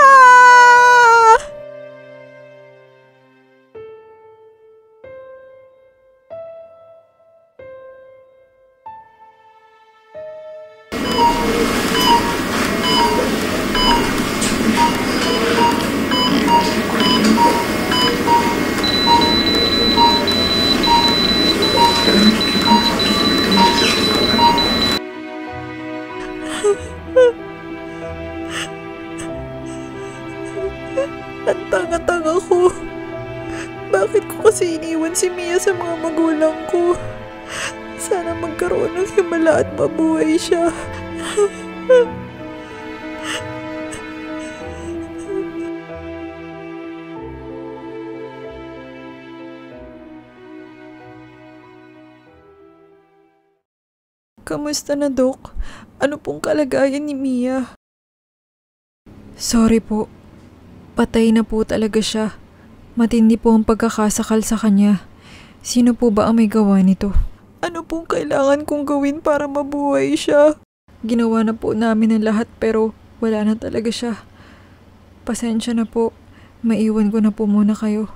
Ang tanga-tanga ko. Bakit ko kasi iniwan si Mia sa mga magulang ko? Sana magkaroon ng himala at mabuhay siya. Kamusta na, Dok? Ano pong kalagayan ni Mia? Sorry po. Patay na po talaga siya. Matindi po ang pagkakasakal sa kanya. Sino po ba ang may gawa nito? Ano pong kailangan kong gawin para mabuhay siya? Ginawa na po namin ang lahat pero wala na talaga siya. Pasensya na po. Maiwan ko na po muna kayo.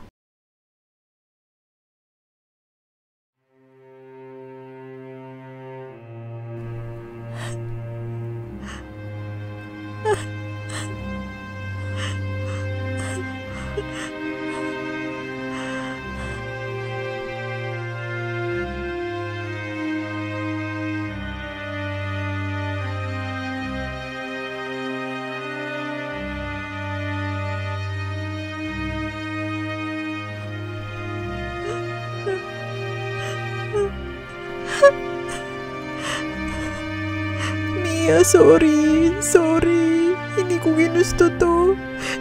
Mia, sorry. Sorry. Hindi ko ginusto to.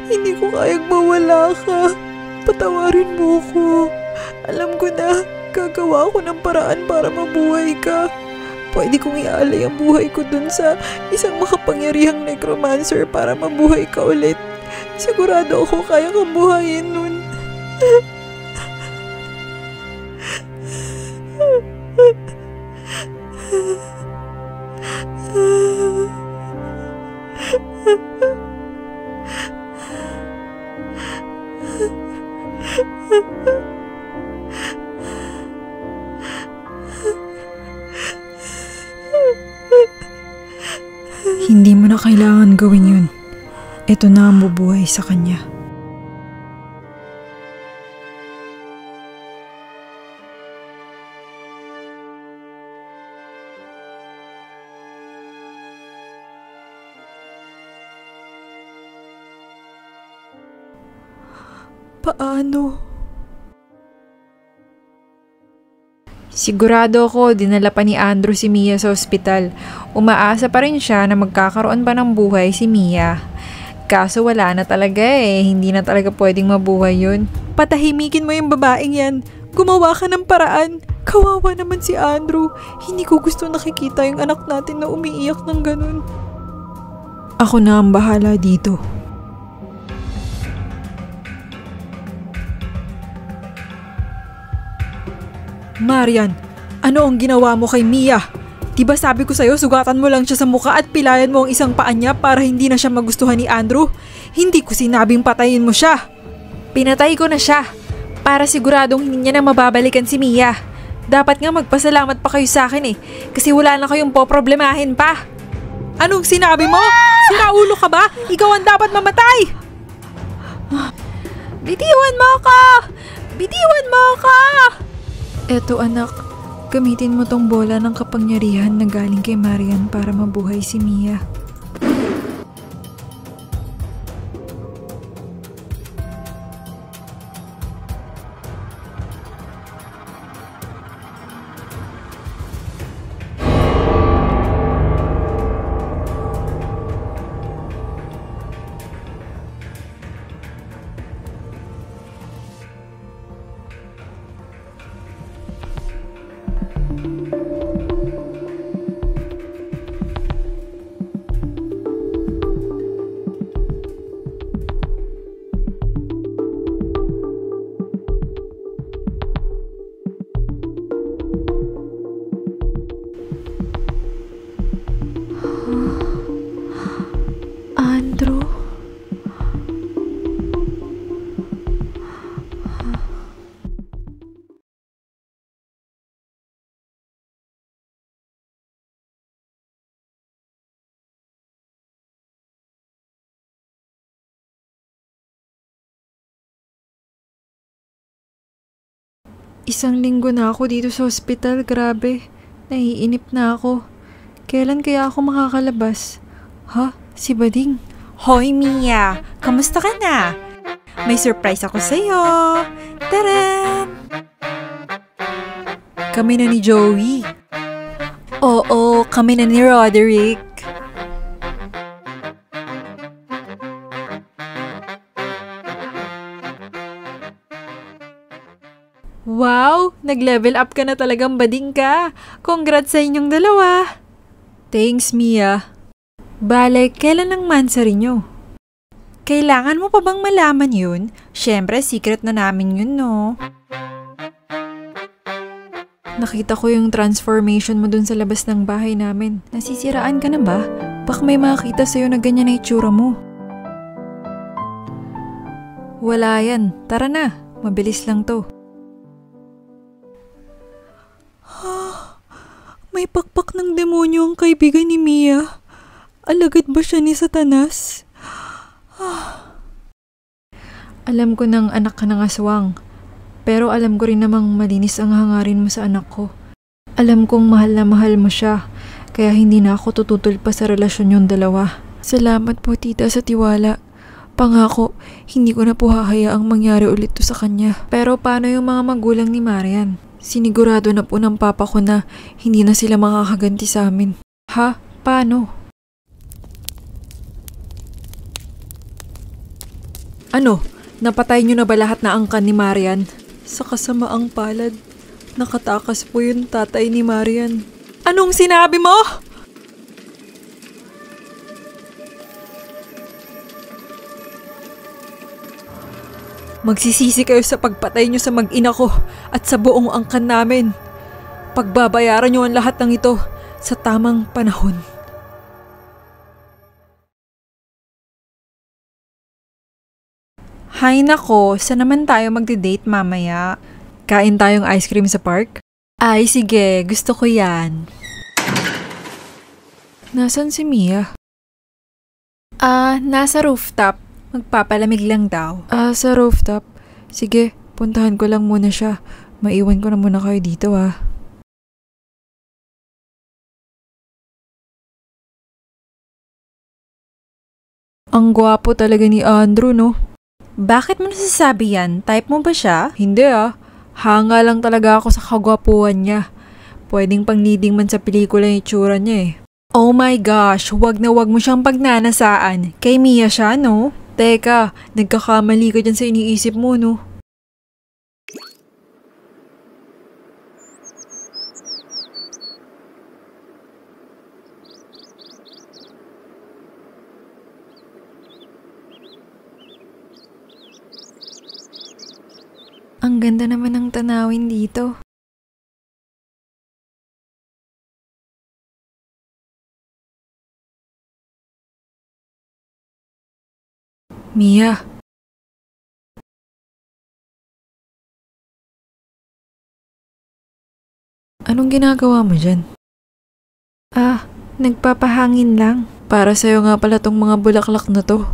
Hindi ko kayang mawala ka. Patawarin mo ko. Alam ko na, gagawa ko ng paraan para mabuhay ka. Pwede kong ialay ang buhay ko dun sa isang makapangyarihang necromancer para mabuhay ka ulit. Sigurado ako kaya kang buhayin nun. Hindi mo na kailangan gawin yun. Ito na ang bubuhay sa kanya. Paano? Sigurado ako dinala pa ni Andrew si Mia sa ospital. Umaasa pa rin siya na magkakaroon pa ng buhay si Mia. Kaso wala na talaga hindi na talaga pwedeng mabuhay yun. Patahimikin mo yung babaeng yan. Gumawa ka ng paraan. Kawawa naman si Andrew. Hindi ko gusto nakikita yung anak natin na umiiyak ng ganun. Ako na ang bahala dito. Marian, ano ang ginawa mo kay Mia? Diba sabi ko sa'yo, sugatan mo lang siya sa muka at pilayan mo ang isang paa niya para hindi na siya magustuhan ni Andrew? Hindi ko sinabing patayin mo siya. Pinatay ko na siya para siguradong hindi niya na mababalikan si Mia. Dapat nga magpasalamat pa kayo sa akin kasi wala na kayong poproblemahin pa. Anong sinabi mo? Sinaulo ka ba? Ikaw ang dapat mamatay! Bitiwan mo ako! Bitiwan mo ako! Eto anak, gamitin mo tong bola ng kapangyarihan na galing kay Marian para mabuhay si Mia. Andrew? Isang linggo na ako dito sa ospital, grabe. Naiinip na ako. Kailan kaya ako makakalabas? Ha? Si Bading? Hoy Mia! Kamusta ka na? May surprise ako sa'yo! Taran! Kami na ni Joey. Oo, kami na ni Roderick. Wow! Nag-level up ka na talagang bading ka. Congrats sa inyong dalawa. Thanks, Mia. Bale, kailan ang mansari nyo? Kailangan mo pa bang malaman yun? Siyempre, secret na namin yun, no? Nakita ko yung transformation mo dun sa labas ng bahay namin. Nasisiraan ka na ba? Baka may makita sa'yo na ganyan na itsura mo. Wala yan. Tara na. Mabilis lang to. May pakpak ng demonyo ang kaibigan ni Mia. Alagad ba siya ni Satanas? Alam ko nang anak ka ng aswang. Pero alam ko rin namang malinis ang hangarin mo sa anak ko. Alam kong mahal na mahal mo siya. Kaya hindi na ako tututol pa sa relasyon yung dalawa. Salamat po tita sa tiwala. Pangako, hindi ko na po hahayaang mangyari ulit to sa kanya. Pero paano yung mga magulang ni Marian? Sinigurado na po ng papa ko na hindi na sila makakaganti sa amin. Ha? Paano? Ano? Napatay niyo na ba lahat na angkan ni Marian? Sa kasamaang palad, nakatakas po yung tatay ni Marian. Anong sinabi mo? Magsisisi kayo sa pagpatay niyo sa mag-ina ko at sa buong angkan namin. Pagbabayaran niyo ang lahat ng ito sa tamang panahon. Hay nako, saan naman tayo magde-date mamaya? Kain tayong ice cream sa park? Ay, sige. Gusto ko yan. Nasaan si Mia? Nasa rooftop. Magpapalamig lang daw. Sa rooftop. Sige, puntahan ko lang muna siya. Maiwan ko na muna kayo dito Ang gwapo talaga ni Andrew, no? Bakit mo nasasabi yan? Type mo ba siya? Hindi Hanga lang talaga ako sa kagwapuhan niya. Pwedeng pang leading man sa pelikula yung itsura niya eh. Oh my gosh, wag na wag mo siyang pagnanasaan. Kay Mia siya, no? Teka, nagkakamali ka dyan sa iniisip mo, no? Ang ganda naman ng tanawin dito. Mia. Anong ginagawa mo dyan? Nagpapahangin lang. Para sa'yo nga pala tong mga bulaklak na to.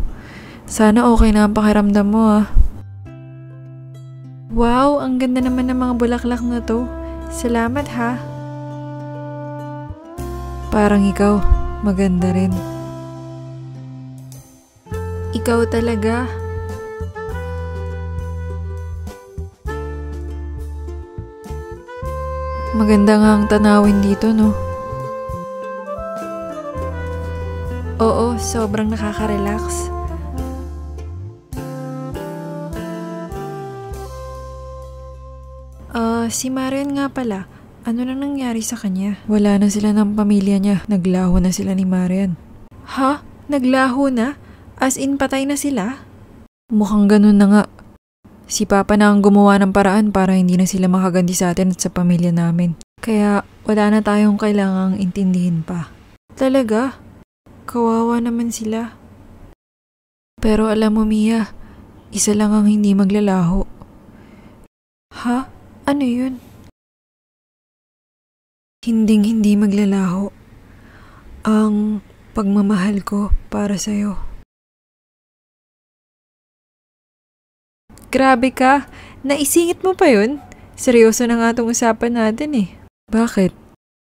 Sana okay na ang pakiramdam mo ah. Wow, ang ganda naman ng mga bulaklak na to. Salamat ha. Parang ikaw, maganda rin. Ikaw talaga. Maganda nga ang tanawin dito, no? Oo, sobrang nakaka-relax. Si Marian nga pala. Ano na nangyari sa kanya? Wala na sila ng pamilya niya. Naglaho na sila ni Marian. Ha? Naglaho na? As in patay na sila? Mukhang ganun na nga. Si Papa na ang gumawa ng paraan para hindi na sila makaganti sa atin at sa pamilya namin. Kaya wala na tayong kailangang intindihin pa. Talaga? Kawawa naman sila. Pero alam mo Mia, isa lang ang hindi maglalaho. Ha? Ano yun? Hindi maglalaho. Ang pagmamahal ko para sa'yo. Grabe ka! Naisingit mo pa yun? Seryoso na nga itong usapan natin eh. Bakit?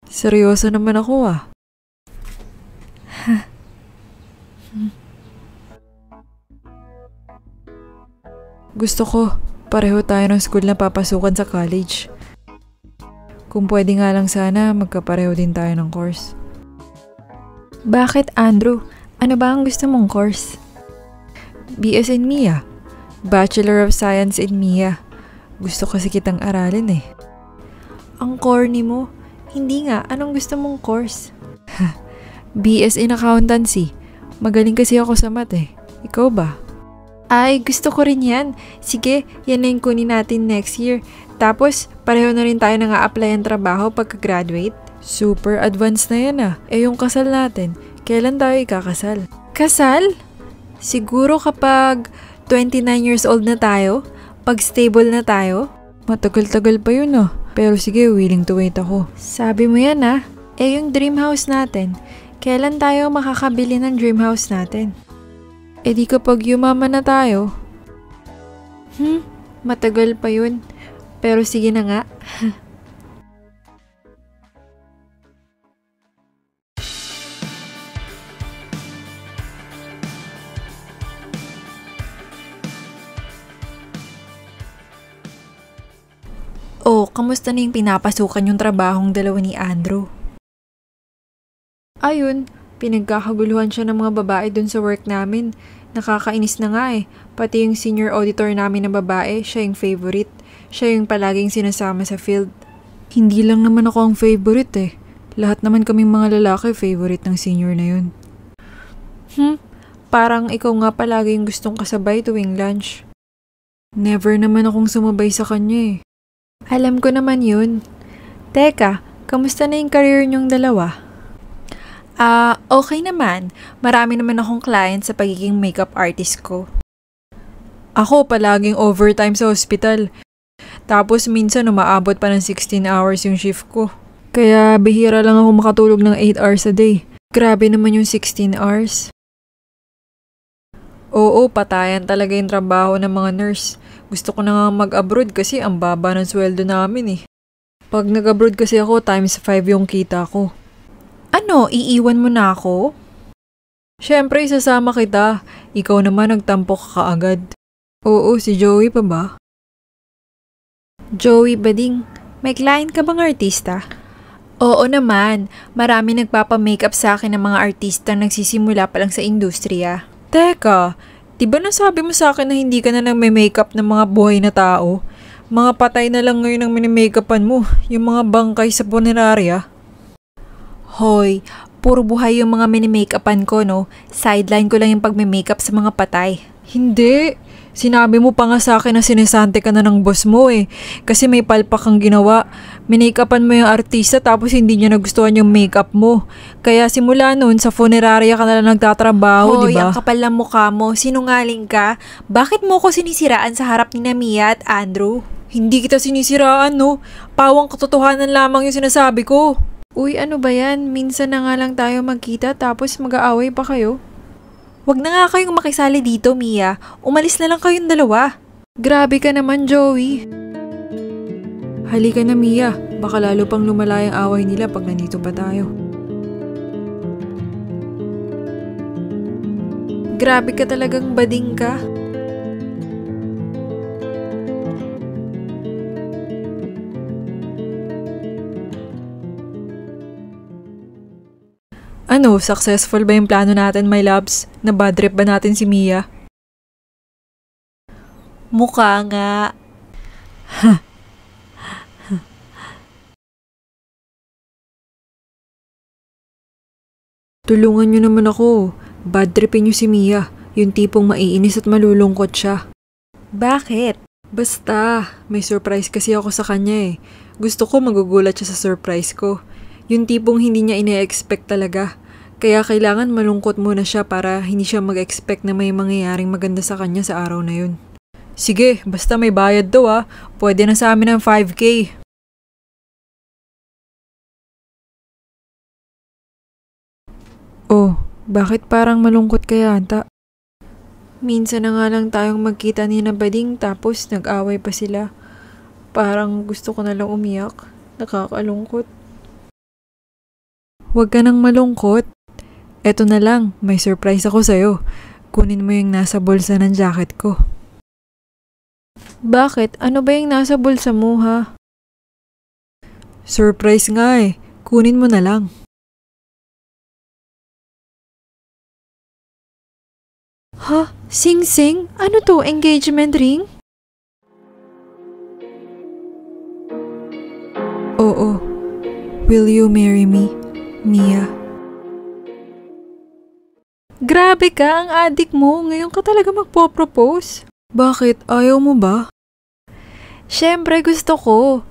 Seryoso naman ako ah. Gusto ko, pareho tayo ng school na papasukan sa college. Kung pwede nga lang sana, magkapareho din tayo ng course. Bakit, Andrew? Ano ba ang gusto mong course? BS in MIA. Bachelor of Science in MIA. Gusto kasi kitang aralin eh. Ang corny mo. Hindi nga, anong gusto mong course? BS in Accountancy. Magaling kasi ako sa math eh. Ikaw ba? Ay, gusto ko rin yan. Sige, yan na yung kunin natin next year. Tapos, pareho na rin tayo na nga-apply ang trabaho pagka-graduate. Super advanced na yan ah. Eh yung kasal natin, kailan tayo ikakasal? Kasal? Siguro kapag 29 years old na tayo? Pag stable na tayo? Matagal-tagal pa yun ah. Pero sige, willing to wait ako. Sabi mo yan ah. Eh yung dream house natin, kailan tayo makakabili ng dream house natin? Eh di kapag yumaman na tayo. Matagal pa yun. Pero sige na nga. Oh, kamusta na yung pinapasukan yung trabahong dalawa ni Andrew? Ayun, pinagkakaguluhan siya ng mga babae dun sa work namin. Nakakainis na nga eh. Pati yung senior auditor namin na babae, siya yung favorite. Siya yung palaging sinasama sa field. Hindi lang naman ako ang favorite eh. Lahat naman kaming mga lalaki favorite ng senior na yun. Parang ikaw nga palagi yung gustong kasabay tuwing lunch. Never naman akong sumabay sa kanya eh. Alam ko naman yun. Teka, kamusta na yung career niyong dalawa? Okay naman. Marami naman akong client sa pagiging makeup artist ko. Ako palaging overtime sa hospital. Tapos minsan umaabot pa ng 16 hours yung shift ko. Kaya bihira lang ako makatulog ng 8 hours a day. Grabe naman yung 16 hours. Oo, patayan talaga yung trabaho ng mga nurse. Gusto ko na nga mag-abroad kasi ang baba ng sweldo namin eh. Pag nag-abroad kasi ako, times 5 yung kita ko. Ano, iiwan mo na ako? Siyempre, isasama kita. Ikaw naman nagtampok ka kaagad. Oo, si Joey pa ba? Joey Bading, may client ka bang artista? Oo naman, marami nagpapa-makeup sa akin ng mga artistang nagsisimula pa lang sa industriya. Teka, diba nasabi mo sa akin na hindi ka na nang may makeup ng mga buhay na tao? Mga patay na lang ngayon ang mini-makeupan mo, yung mga bangkay sa punerarya. Hoy, puro buhay yung mga mini-makeupan ko, no? Sideline ko lang yung pagme-makeup sa mga patay. Hindi. Sinabi mo pa nga sa akin na sinesante ka na ng boss mo eh. Kasi may palpak kang ginawa. Minake-upan mo yung artista tapos hindi niya nagustuhan yung makeup mo. Kaya simula noon sa funeraria ka na lang nagtatrabaho, di ba? Hoy, ang kapal ng mukha mo. Sinungaling ka. Bakit mo ko sinisiraan sa harap ni Mia at Andrew? Hindi kita sinisiraan, no? Pawang katotohanan lamang yung sinasabi ko. Uy, ano ba yan? Minsan na nga lang tayo magkita tapos mag-aaway pa kayo. Wag na nga kayong makisali dito, Mia. Umalis na lang kayong dalawa. Grabe ka naman, Joey. Halika na, Mia. Baka lalo pang lumala yung away nila pag nandito pa tayo. Grabe ka talagang bading ka. Ano, successful ba yung plano natin, my loves? Na bad trip ba natin si Mia? Mukha nga. Tulungan nyo naman ako. Bad tripin nyo si Mia. Yung tipong maiinis at malulungkot siya. Bakit? Basta, may surprise kasi ako sa kanya eh. Gusto ko magugulat siya sa surprise ko. Yung tipong hindi niya ine-expect talaga. Kaya kailangan malungkot muna siya para hindi siya mag-expect na may mangyayaring maganda sa kanya sa araw na yun. Sige, basta may bayad daw ah. Pwede na sa amin ng 5K. Oh, bakit parang malungkot kaya ata? Minsan na nga lang tayong magkita ni na Bading tapos nag-away pa sila. Parang gusto ko na lang umiyak. Nakakalungkot. Huwag ka nang malungkot. Eto na lang, may surprise ako sa'yo. Kunin mo yung nasa bulsa ng jacket ko. Bakit? Ano ba yung nasa bulsa mo, ha? Surprise nga eh. Kunin mo na lang. Ha? Sing-sing? Ano to? Engagement ring? Oo. Will you marry me, Mia? Grabe ka, ang adik mo. Ngayon ka talaga magpo-propose. Bakit? Ayaw mo ba? Siyempre gusto ko.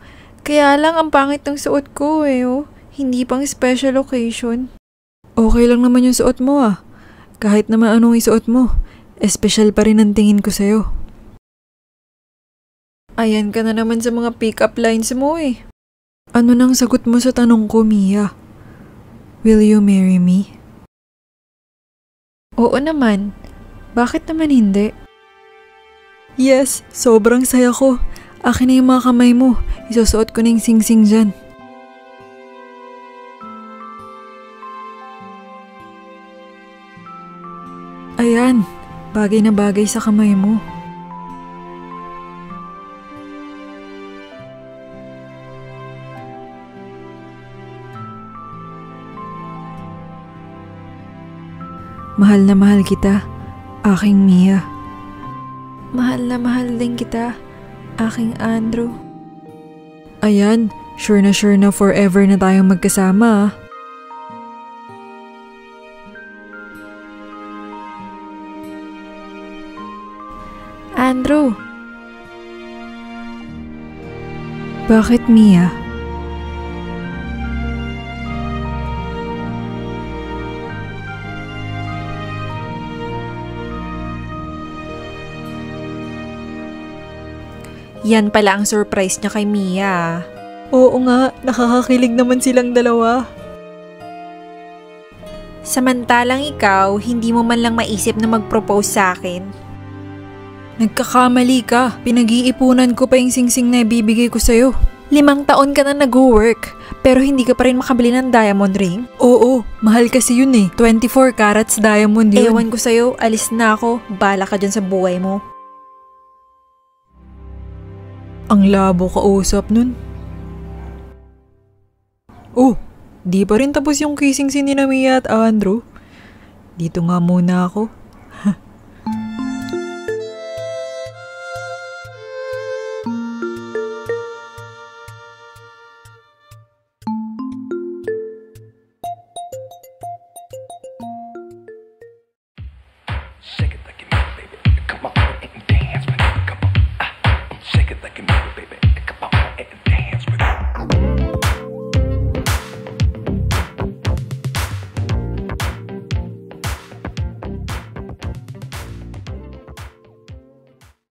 Kaya lang ang pangit ng suot ko eh. Oh. Hindi pang special occasion. Okay lang naman yung suot mo ah. Kahit naman anong isuot mo. Espesyal pa rin ang tingin ko sa'yo. Ayan ka na naman sa mga pick-up lines mo eh. Ano nang sagot mo sa tanong ko, Mia? Will you marry me? Oo naman. Bakit naman hindi? Yes, sobrang saya ko. Akin na yung mga kamay mo. Isusuot ko na yung sing-sing dyan. Ayan, bagay na bagay sa kamay mo. Mahal na mahal kita, aking Mia. Mahal na mahal din kita, aking Andrew. Ayan, sure na forever na tayong magkasama ah. Andrew. Bakit, Mia? Yan pala ang surprise niya kay Mia. Oo nga, nakakakilig naman silang dalawa. Samantalang ikaw, hindi mo man lang maisip na mag-propose sa akin. Nagkakamali ka. Pinag-iipunan ko pa yung sing-sing na ibibigay ko sa'yo. 5 taon ka na nag-work, pero hindi ka pa rin makabili ng diamond ring? Oo, mahal kasi yun eh. 24 carats diamond yun. Ewan ko sa'yo, alis na ako. Bala ka dyan sa buhay mo. Ang labo kausap nun. Oh, di pa rin tapos yung kissing scene ni Mia at Andrew. Dito nga muna ako.